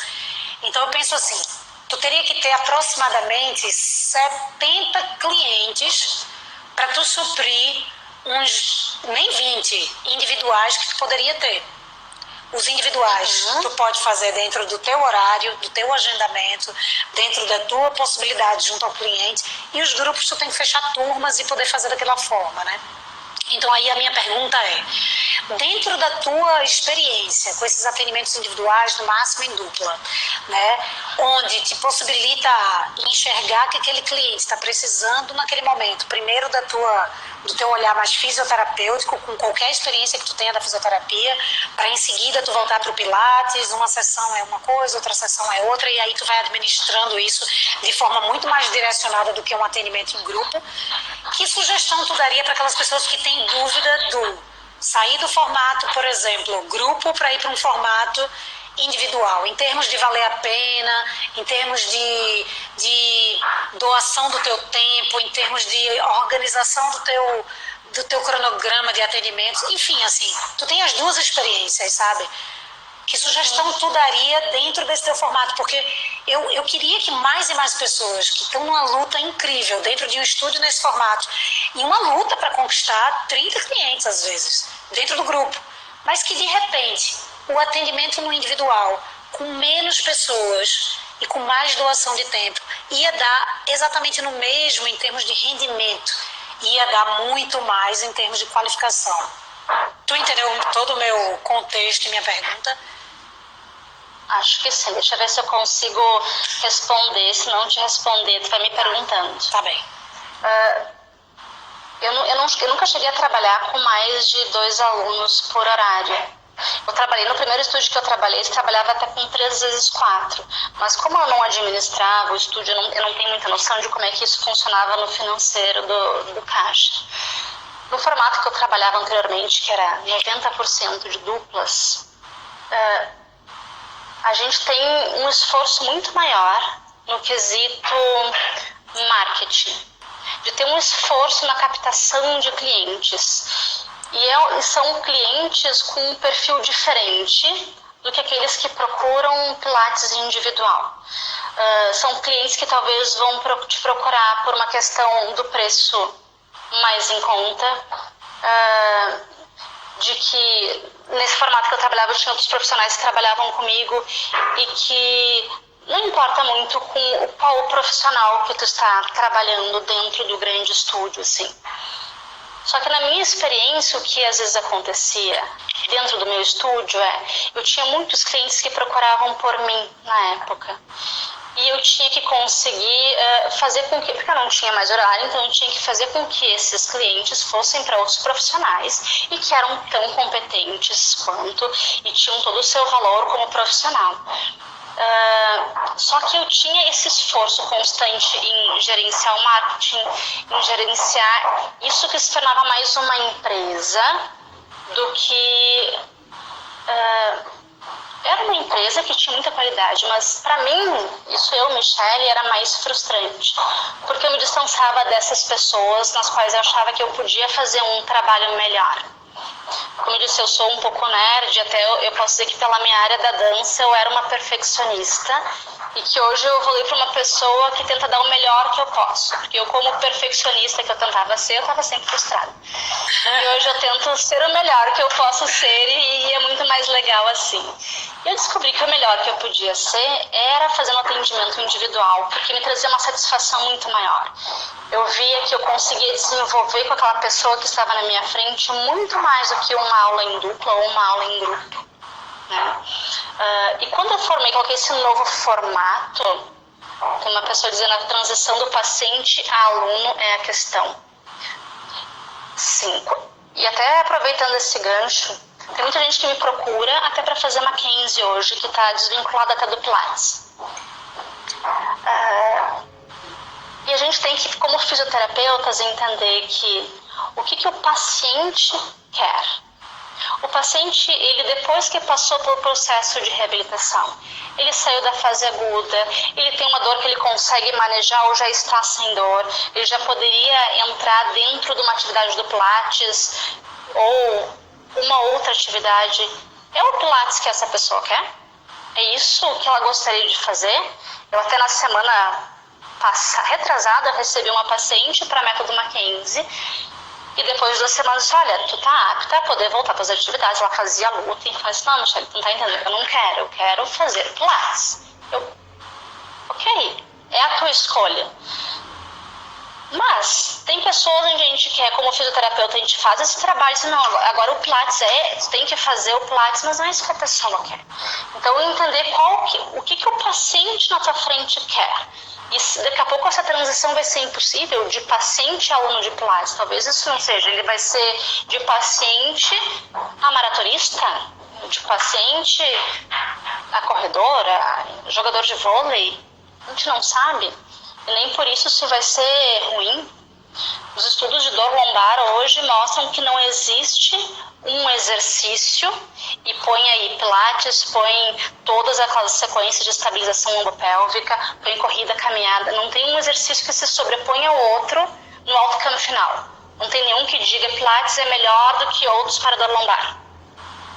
Então eu penso assim, tu teria que ter aproximadamente 70 clientes para tu suprir uns nem 20 individuais que tu poderia ter. Os individuais tu pode fazer dentro do teu horário, do teu agendamento, dentro da tua possibilidade junto ao cliente, e os grupos tu tem que fechar turmas e poder fazer daquela forma, né? Então aí a minha pergunta é, dentro da tua experiência com esses atendimentos individuais, no máximo em dupla, né, onde te possibilita enxergar que aquele cliente está precisando naquele momento, primeiro do teu olhar mais fisioterapêutico, com qualquer experiência que tu tenha da fisioterapia, para em seguida tu voltar para o Pilates, uma sessão é uma coisa, outra sessão é outra, e aí tu vai administrando isso de forma muito mais direcionada do que um atendimento em grupo. Que sugestão tu daria para aquelas pessoas que têm dúvida do sair do formato, por exemplo, grupo, para ir para um formato individual, em termos de valer a pena, em termos de doação do teu tempo, em termos de organização do teu cronograma de atendimentos, enfim, assim, tu tem as duas experiências, sabe? Que sugestão tu daria dentro desse teu formato? Porque eu queria que mais e mais pessoas que estão numa luta incrível dentro de um estúdio nesse formato, e uma luta para conquistar 30 clientes às vezes, dentro do grupo, mas que de repente o atendimento no individual, com menos pessoas e com mais doação de tempo, ia dar exatamente no mesmo em termos de rendimento, ia dar muito mais em termos de qualificação. Tu entendeu todo o meu contexto e minha pergunta? Acho que sim. Deixa eu ver se eu consigo responder. Se não te responder, tu vai me perguntando. Tá bem. Eu nunca cheguei a trabalhar com mais de 2 alunos por horário. Eu trabalhei, no primeiro estúdio que eu trabalhava até com 3 vezes 4. Mas como eu não administrava o estúdio, eu não tenho muita noção de como é que isso funcionava no financeiro do caixa. No formato que eu trabalhava anteriormente, que era 90% de duplas, a gente tem um esforço muito maior no quesito marketing, de ter um esforço na captação de clientes. E são clientes com um perfil diferente do que aqueles que procuram Pilates individual. São clientes que talvez vão te procurar por uma questão do preço mais em conta, de que nesse formato que eu trabalhava, eu tinha outros profissionais que trabalhavam comigo e que não importa muito com qual profissional que tu está trabalhando dentro do grande estúdio, assim. Só que na minha experiência, o que às vezes acontecia dentro do meu estúdio eu tinha muitos clientes que procuravam por mim na época. E eu tinha que conseguir fazer com que, porque eu não tinha mais horário, então eu tinha que fazer com que esses clientes fossem para outros profissionais e que eram tão competentes quanto e tinham todo o seu valor como profissional. Só que eu tinha esse esforço constante em gerenciar o marketing, em gerenciar isso que se tornava mais uma empresa do que... Era uma empresa que tinha muita qualidade, mas para mim, Michele, era mais frustrante, porque eu me distanciava dessas pessoas nas quais eu achava que eu podia fazer um trabalho melhor. Como eu disse, eu sou um pouco nerd, até eu posso dizer que pela minha área da dança eu era uma perfeccionista e que hoje eu evolui para uma pessoa que tenta dar o melhor que eu posso, porque eu, como perfeccionista que eu tentava ser, eu estava sempre frustrada. E hoje eu tento ser o melhor que eu posso ser e é muito mais legal assim. Eu descobri que o melhor que eu podia ser era fazer um atendimento individual, porque me trazia uma satisfação muito maior. Eu via que eu conseguia desenvolver com aquela pessoa que estava na minha frente muito mais do que uma aula em dupla ou uma aula em grupo, né? E quando eu coloquei esse novo formato, tem uma pessoa dizendo a transição do paciente a aluno é a questão. Sim. E até aproveitando esse gancho, tem muita gente que me procura até para fazer Mackenzie hoje, que está desvinculada até do Pilates. E a gente tem que, como fisioterapeutas, entender que o que o paciente quer. O paciente, ele depois que passou pelo processo de reabilitação, ele saiu da fase aguda, ele tem uma dor que ele consegue manejar ou já está sem dor, ele já poderia entrar dentro de uma atividade do Pilates ou uma outra atividade. É o Pilates que essa pessoa quer? É isso que ela gostaria de fazer? Eu até na semana retrasada, eu recebi uma paciente para método Mackenzie. E depois de 2 semanas, eu disse, olha, tu tá apta a poder voltar para as atividades. Ela fazia luta e faz, não, Michelle, tu não tá entendendo, eu não quero, eu quero fazer Pilates. Ok, é a tua escolha. Mas tem pessoas onde a gente quer, como fisioterapeuta, a gente faz esse trabalho e diz, não, agora o Pilates tu tem que fazer o Pilates, mas não é isso que a pessoa quer. Então, entender o que o paciente na tua frente quer. E daqui a pouco essa transição vai ser impossível de paciente a aluno de Pilates. Talvez isso não seja. Ele vai ser de paciente a maratonista, de paciente a corredora, jogador de vôlei. A gente não sabe. E nem por isso vai ser ruim. Os estudos de dor lombar hoje mostram que não existe um exercício, e põe aí Pilates, põe todas aquelas sequências de estabilização lombopélvica, põe corrida, caminhada, não tem um exercício que se sobrepõe ao outro no alto cano final. Não tem nenhum que diga Pilates é melhor do que outros para dor lombar.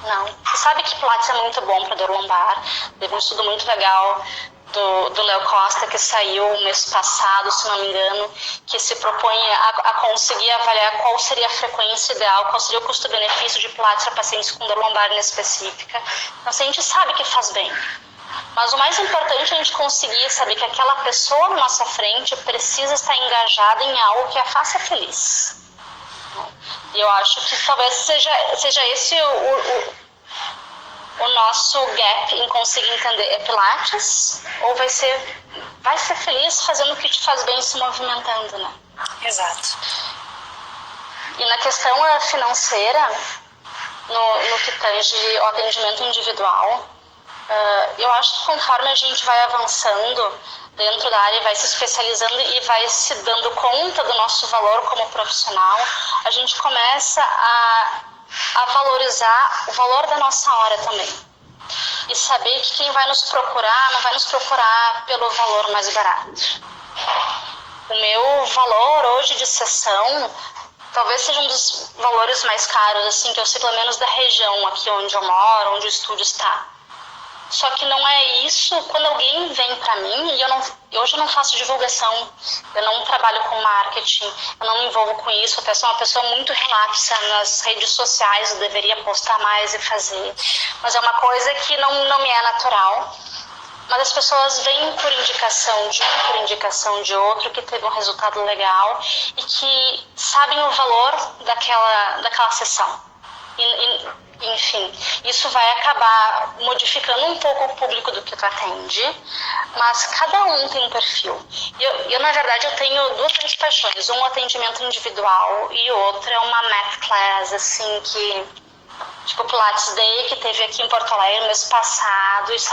Não. Você sabe que Pilates é muito bom para dor lombar. Teve um estudo muito legal do Léo Costa, que saiu mês passado, se não me engano, que se propõe a conseguir avaliar qual seria a frequência ideal, qual seria o custo-benefício de Pilates para pacientes com dor lombar específica. Então, a gente sabe que faz bem. Mas o mais importante é a gente conseguir saber que aquela pessoa na nossa frente precisa estar engajada em algo que a faça feliz. E eu acho que talvez seja esse o nosso gap em conseguir entender, é Pilates ou vai ser feliz fazendo o que te faz bem, se movimentando, né? Exato. E na questão financeira, no que tange o atendimento individual, eu acho que conforme a gente vai avançando dentro da área, vai se especializando e vai se dando conta do nosso valor como profissional, a gente começa a valorizar o valor da nossa hora também. E saber que quem vai nos procurar, não vai nos procurar pelo valor mais barato. O meu valor hoje de sessão talvez seja um dos valores mais caros, assim, que eu sei pelo menos da região aqui onde eu moro, onde o estúdio está. Só que não é isso quando alguém vem para mim e hoje eu não faço divulgação, eu não trabalho com marketing, eu não me envolvo com isso, até sou uma pessoa muito relapsa nas redes sociais, eu deveria postar mais e fazer, mas é uma coisa que não me é natural. Mas as pessoas vêm por indicação de um, por indicação de outro, que teve um resultado legal e que sabem o valor daquela sessão. Enfim, isso vai acabar modificando um pouco o público do que tu atende, mas cada um tem um perfil. Eu na verdade, eu tenho 2 grandes paixões. Um atendimento individual e outra é uma math class, assim, tipo Pilates Day, que teve aqui em Porto Alegre no mês passado. Isso,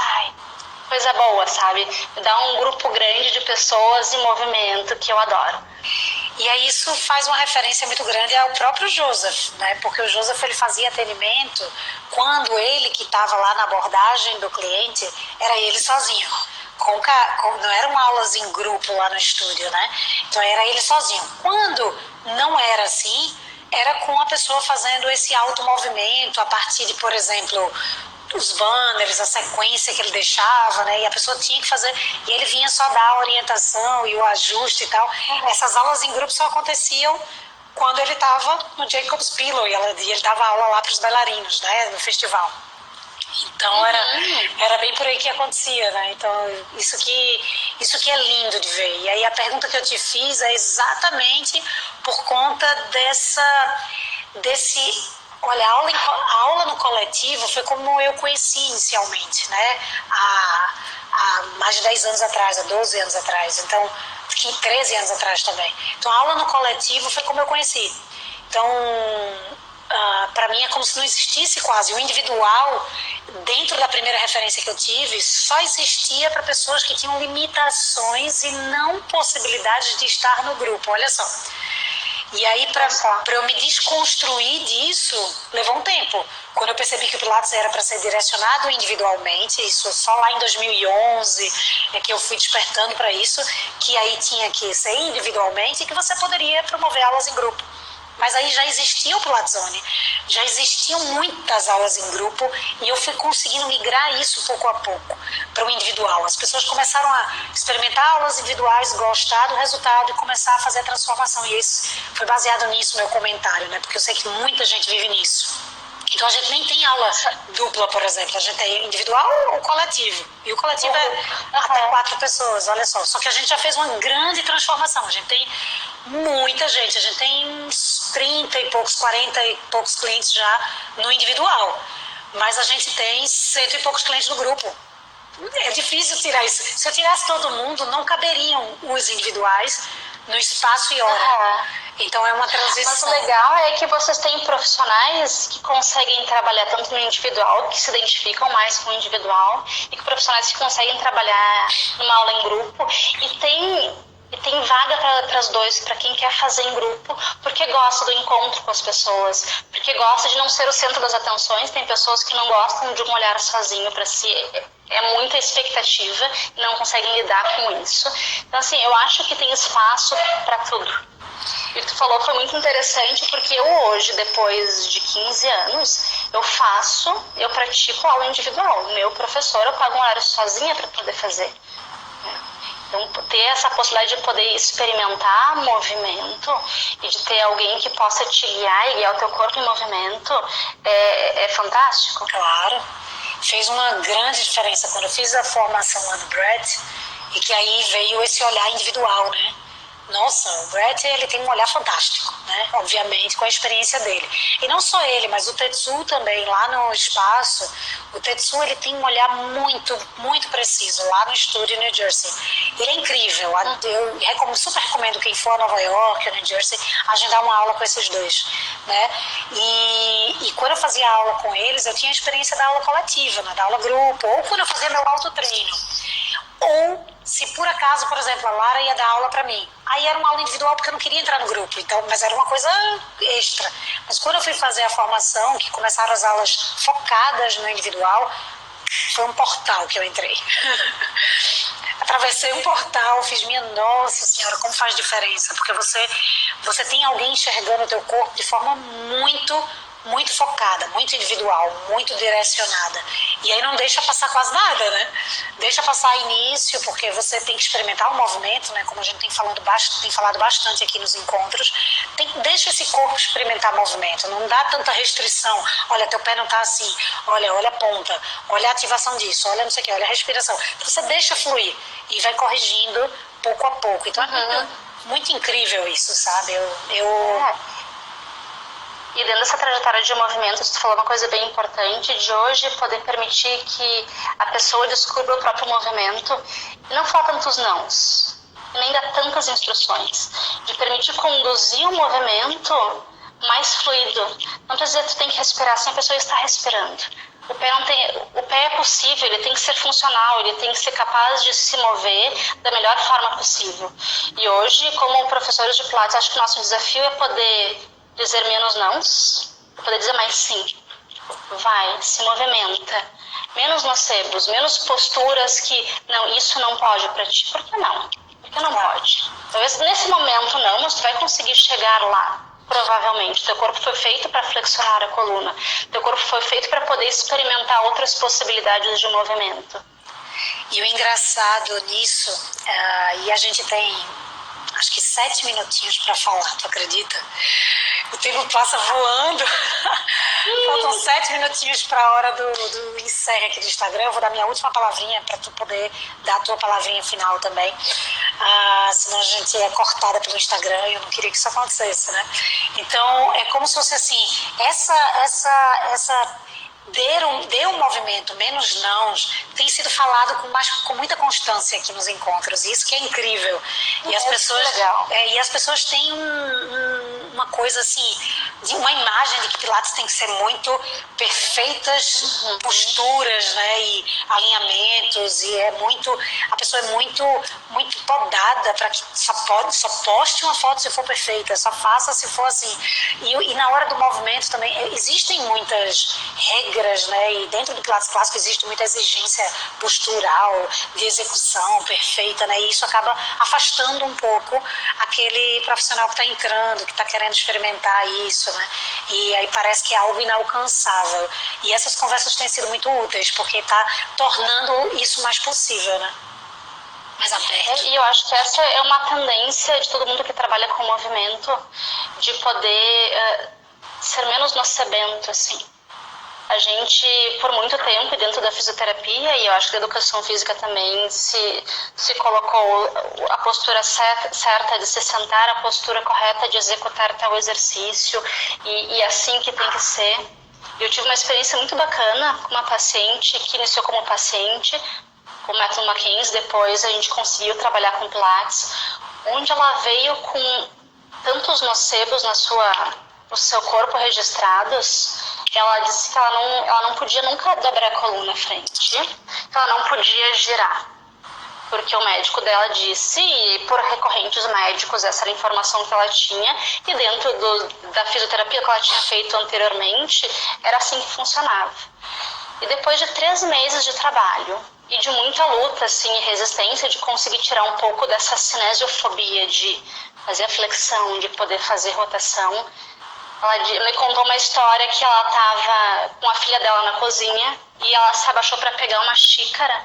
coisa boa, sabe? Me dá um grupo grande de pessoas em movimento que eu adoro. E aí isso faz uma referência muito grande ao próprio Joseph, né? Porque o Joseph, ele fazia atendimento quando ele que estava lá na abordagem do cliente, era ele sozinho. Não eram aulas em grupo lá no estúdio, né? Então era ele sozinho. Quando não era assim, era com a pessoa fazendo esse automovimento a partir de, por exemplo, os banners, a sequência que ele deixava, né? E a pessoa tinha que fazer, e ele vinha só dar a orientação e o ajuste e tal. Essas aulas em grupo só aconteciam quando ele estava no Jacob's Pillow e ele dava aula lá para os bailarinos, né? No festival. Então era bem por aí que acontecia, né? Então isso que é lindo de ver. E aí a pergunta que eu te fiz é exatamente por conta desse. Olha, a aula no coletivo foi como eu conheci inicialmente, né? Há mais de 10 anos atrás, há 12 anos atrás, então 13 anos atrás também. Então a aula no coletivo foi como eu conheci. Então, para mim é como se não existisse quase. O individual, dentro da primeira referência que eu tive, só existia para pessoas que tinham limitações e não possibilidades de estar no grupo, olha só. E aí, para eu me desconstruir disso, levou um tempo. Quando eu percebi que o Pilates era para ser direcionado individualmente, isso só lá em 2011 é que eu fui despertando para isso, que aí tinha que ser individualmente e que você poderia promover aulas em grupo. Mas aí já existia o Pilates Zone, já existiam muitas aulas em grupo e eu fui conseguindo migrar isso pouco a pouco, para o individual. As pessoas começaram a experimentar aulas individuais, gostar do resultado e começar a fazer a transformação. E esse foi baseado nisso meu comentário, né? Porque eu sei que muita gente vive nisso. Então a gente nem tem aula dupla, por exemplo. A gente tem individual ou coletivo. E o coletivo é até 4 pessoas, olha só. Só que a gente já fez uma grande transformação. A gente tem muita gente. A gente tem uns 30 e poucos, 40 e poucos clientes já no individual. Mas a gente tem 100 e poucos clientes no grupo. É difícil tirar isso. Se eu tirasse todo mundo, não caberiam os individuais no espaço e hora. Então é uma transição. Mas o legal é que vocês têm profissionais que conseguem trabalhar tanto no individual, que se identificam mais com o individual, e que profissionais que conseguem trabalhar numa aula em grupo. E tem vaga para os dois, para quem quer fazer em grupo, porque gosta do encontro com as pessoas, porque gosta de não ser o centro das atenções. Tem pessoas que não gostam de um olhar sozinho para si. É muita expectativa e não conseguem lidar com isso. Então, assim, eu acho que tem espaço para tudo. O que tu falou foi muito interessante, porque eu hoje, depois de 15 anos, eu pratico aula individual. Meu professor, eu pago um horário sozinha para poder fazer. Então, ter essa possibilidade de poder experimentar movimento e de ter alguém que possa te guiar e guiar o teu corpo em movimento é fantástico. Claro. Fez uma grande diferença quando eu fiz a formação lá no Brett, e que aí veio esse olhar individual, né? Nossa, o Brett, ele tem um olhar fantástico, né? Obviamente, com a experiência dele. E não só ele, mas o Tetsu também, lá no espaço. O Tetsu, ele tem um olhar muito, muito preciso, lá no estúdio em New Jersey. Ele é incrível. Eu super recomendo quem for a Nova York, a New Jersey, agendar uma aula com esses dois, né? E quando eu fazia aula com eles, eu tinha a experiência da aula coletiva, né? Da aula grupo, ou quando eu fazia meu autotreino. Ou, se por acaso, por exemplo, a Lara ia dar aula para mim, aí era uma aula individual porque eu não queria entrar no grupo, então, mas era uma coisa extra. Mas quando eu fui fazer a formação, que começaram as aulas focadas no individual, foi um portal que eu entrei. Atravessei um portal, fiz minha nossa senhora, como faz diferença, porque você tem alguém enxergando o teu corpo de forma muito focada, muito individual, muito direcionada. E aí não deixa passar quase nada, né? Deixa passar início, porque você tem que experimentar o movimento, né? Como a gente tem falado bastante aqui nos encontros. Deixa esse corpo experimentar movimento, não dá tanta restrição. Olha, teu pé não tá assim, olha a ponta, olha a ativação disso, olha não sei o que, olha a respiração. Então você deixa fluir e vai corrigindo pouco a pouco. Então é muito incrível isso, sabe? E dentro dessa trajetória de movimentos, tu falou uma coisa bem importante, de hoje poder permitir que a pessoa descubra o próprio movimento e não falar tantos nãos, e nem dar tantas instruções, de permitir conduzir o movimento mais fluido. Não precisa dizer que tu tem que respirar sem a pessoa estar respirando. O pé é possível, ele tem que ser funcional, ele tem que ser capaz de se mover da melhor forma possível. E hoje, como professores de Pilates, acho que o nosso desafio é poder dizer menos nãos, poder dizer mais sim. Vai, se movimenta. Menos nocebos, menos posturas que, não, isso não pode para ti. Por que não? Por que não pode? Talvez nesse momento não, mas tu vai conseguir chegar lá. Provavelmente. Teu corpo foi feito para flexionar a coluna. Teu corpo foi feito para poder experimentar outras possibilidades de movimento. E o engraçado nisso, e a gente tem acho que 7 minutinhos para falar, tu acredita? O tempo passa voando. Faltam 7 minutinhos para a hora do encerre aqui do Instagram. Eu vou dar minha última palavrinha para tu poder dar a tua palavrinha final também. Senão a gente é cortada pelo Instagram e eu não queria que isso acontecesse, né? Então, é como se fosse assim, dê um movimento, menos nãos, tem sido falado com muita constância aqui nos encontros, isso que é incrível. E as pessoas têm uma coisa assim, de uma imagem de que Pilates tem que ser muito perfeitas posturas, né, e alinhamentos, e a pessoa é muito podada para que só poste uma foto se for perfeita, só faça se for assim. E na hora do movimento também existem muitas regras, né, e dentro do Pilates clássico existe muita exigência postural, de execução perfeita, né, e isso acaba afastando um pouco aquele profissional que está entrando, que está querendo experimentar isso, né, e aí parece que é algo inalcançável. E essas conversas têm sido muito úteis, porque está tornando isso mais possível, né? Mais aberto. E eu acho que essa é uma tendência de todo mundo que trabalha com movimento, de poder ser menos nocebento, assim. A gente, por muito tempo, dentro da fisioterapia, e eu acho que da educação física também, se colocou a postura certa de se sentar, a postura correta de executar tal exercício, e assim que tem que ser. Eu tive uma experiência muito bacana com uma paciente que iniciou como paciente, com o método Mackenzie, depois a gente conseguiu trabalhar com Pilates, onde ela veio com tantos nocebos no seu corpo registrados. Ela disse que ela não podia nunca dobrar a coluna à frente, que ela não podia girar, porque o médico dela disse, e por recorrentes médicos, essa era a informação que ela tinha, e dentro da fisioterapia que ela tinha feito anteriormente, era assim que funcionava. E depois de 3 meses de trabalho, e de muita luta, assim, e resistência, de conseguir tirar um pouco dessa cinesiofobia, de fazer a flexão, de poder fazer rotação, ela me contou uma história que ela estava com a filha dela na cozinha e ela se abaixou para pegar uma xícara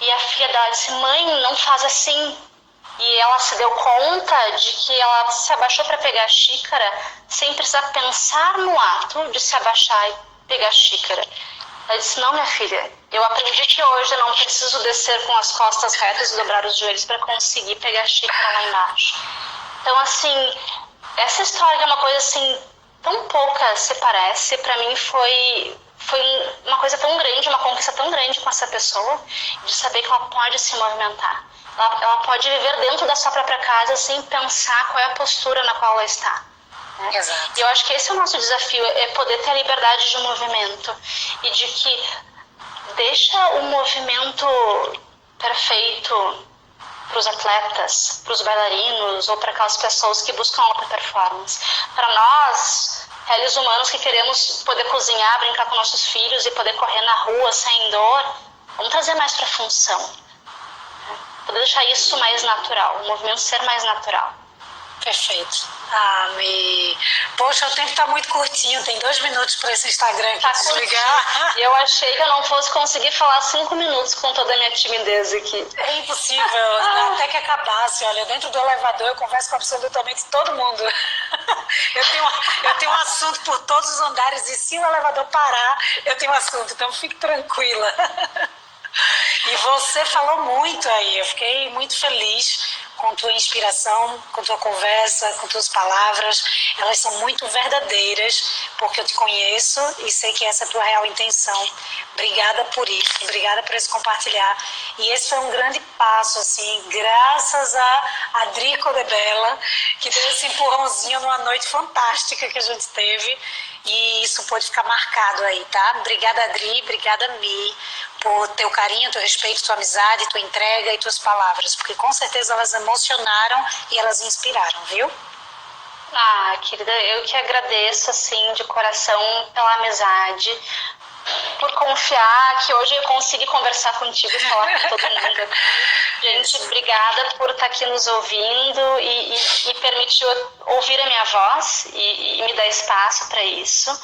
e a filha dela disse, mãe, não faz assim. E ela se deu conta de que ela se abaixou para pegar a xícara sem precisar pensar no ato de se abaixar e pegar a xícara. Ela disse, não, minha filha, eu aprendi que hoje eu não preciso descer com as costas retas e dobrar os joelhos para conseguir pegar a xícara lá embaixo. Então, assim, essa história é uma coisa assim, tão pouca se parece, para mim foi uma coisa tão grande, uma conquista tão grande com essa pessoa, de saber que ela pode se movimentar. Ela pode viver dentro da sua própria casa sem pensar qual é a postura na qual ela está. Né? Exato. E eu acho que esse é o nosso desafio, é poder ter a liberdade de movimento e de que deixa o movimento perfeito para os atletas, para os bailarinos ou para aquelas pessoas que buscam alta performance. Para nós, réis humanos que queremos poder cozinhar, brincar com nossos filhos e poder correr na rua sem dor, vamos trazer mais para a função. Poder deixar isso mais natural, o movimento ser mais natural. Perfeito. Poxa, o tempo tá muito curtinho, tem 2 minutos para esse Instagram aqui desligar. E eu achei que eu não fosse conseguir falar 5 minutos com toda a minha timidez aqui. É impossível, até que acabasse. Olha, dentro do elevador eu converso com absolutamente todo mundo. Eu tenho um assunto por todos os andares e se o elevador parar, eu tenho um assunto, então fique tranquila. E você falou muito aí, eu fiquei muito feliz com tua inspiração, com tua conversa, com tuas palavras. Elas são muito verdadeiras, porque eu te conheço e sei que essa é a tua real intenção. Obrigada por isso, obrigada por esse compartilhar. E esse foi um grande passo, assim, graças a Adrico de Bella, que deu esse empurrãozinho numa noite fantástica que a gente teve. E isso pode ficar marcado aí, tá? Obrigada, Adri, obrigada, Mi, por teu carinho, teu respeito, tua amizade, tua entrega e tuas palavras, porque com certeza elas emocionaram e elas inspiraram, viu? Querida, eu que agradeço, assim, de coração pela amizade, por confiar que hoje eu consegui conversar contigo e falar com todo mundo. Gente, obrigada por estar aqui nos ouvindo e permitir ouvir a minha voz e me dar espaço para isso.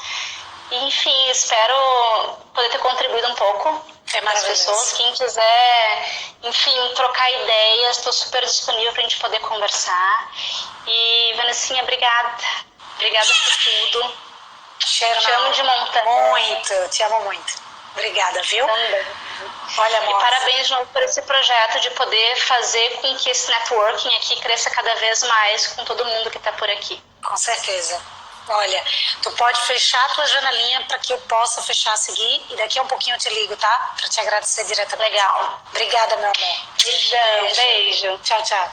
E, enfim, espero poder ter contribuído um pouco para as pessoas. Quem quiser, enfim, trocar ideias, estou super disponível para a gente poder conversar. E, Vanessinha, obrigada. Obrigada por tudo. Te amo de montanha. Muito, te amo muito. Obrigada, viu? Também. Olha, amor. E parabéns de novo por esse projeto de poder fazer com que esse networking aqui cresça cada vez mais com todo mundo que está por aqui. Com certeza. Olha, tu pode fechar a tua janelinha para que eu possa fechar a seguir e daqui a um pouquinho eu te ligo, tá? Para te agradecer diretamente. Legal. Obrigada, meu amor. Beijão, beijo. Tchau, tchau.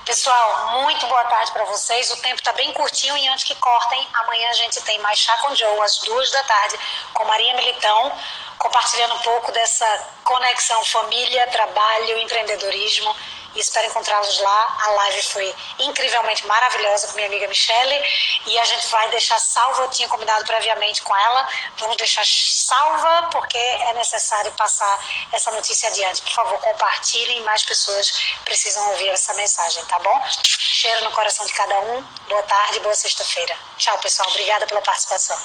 Pessoal, muito boa tarde para vocês. O tempo tá bem curtinho e antes que cortem, amanhã a gente tem mais Chá com Joe às 2 da tarde com Maria Militão, compartilhando um pouco dessa conexão família, trabalho, empreendedorismo. E espero encontrá-los lá. A live foi incrivelmente maravilhosa com minha amiga Michele e a gente vai deixar salva, eu tinha combinado previamente com ela, vamos deixar salva porque é necessário passar essa notícia adiante. Por favor, compartilhem, mais pessoas precisam ouvir essa mensagem, tá bom? Cheiro no coração de cada um, boa tarde, boa sexta-feira. Tchau, pessoal, obrigada pela participação.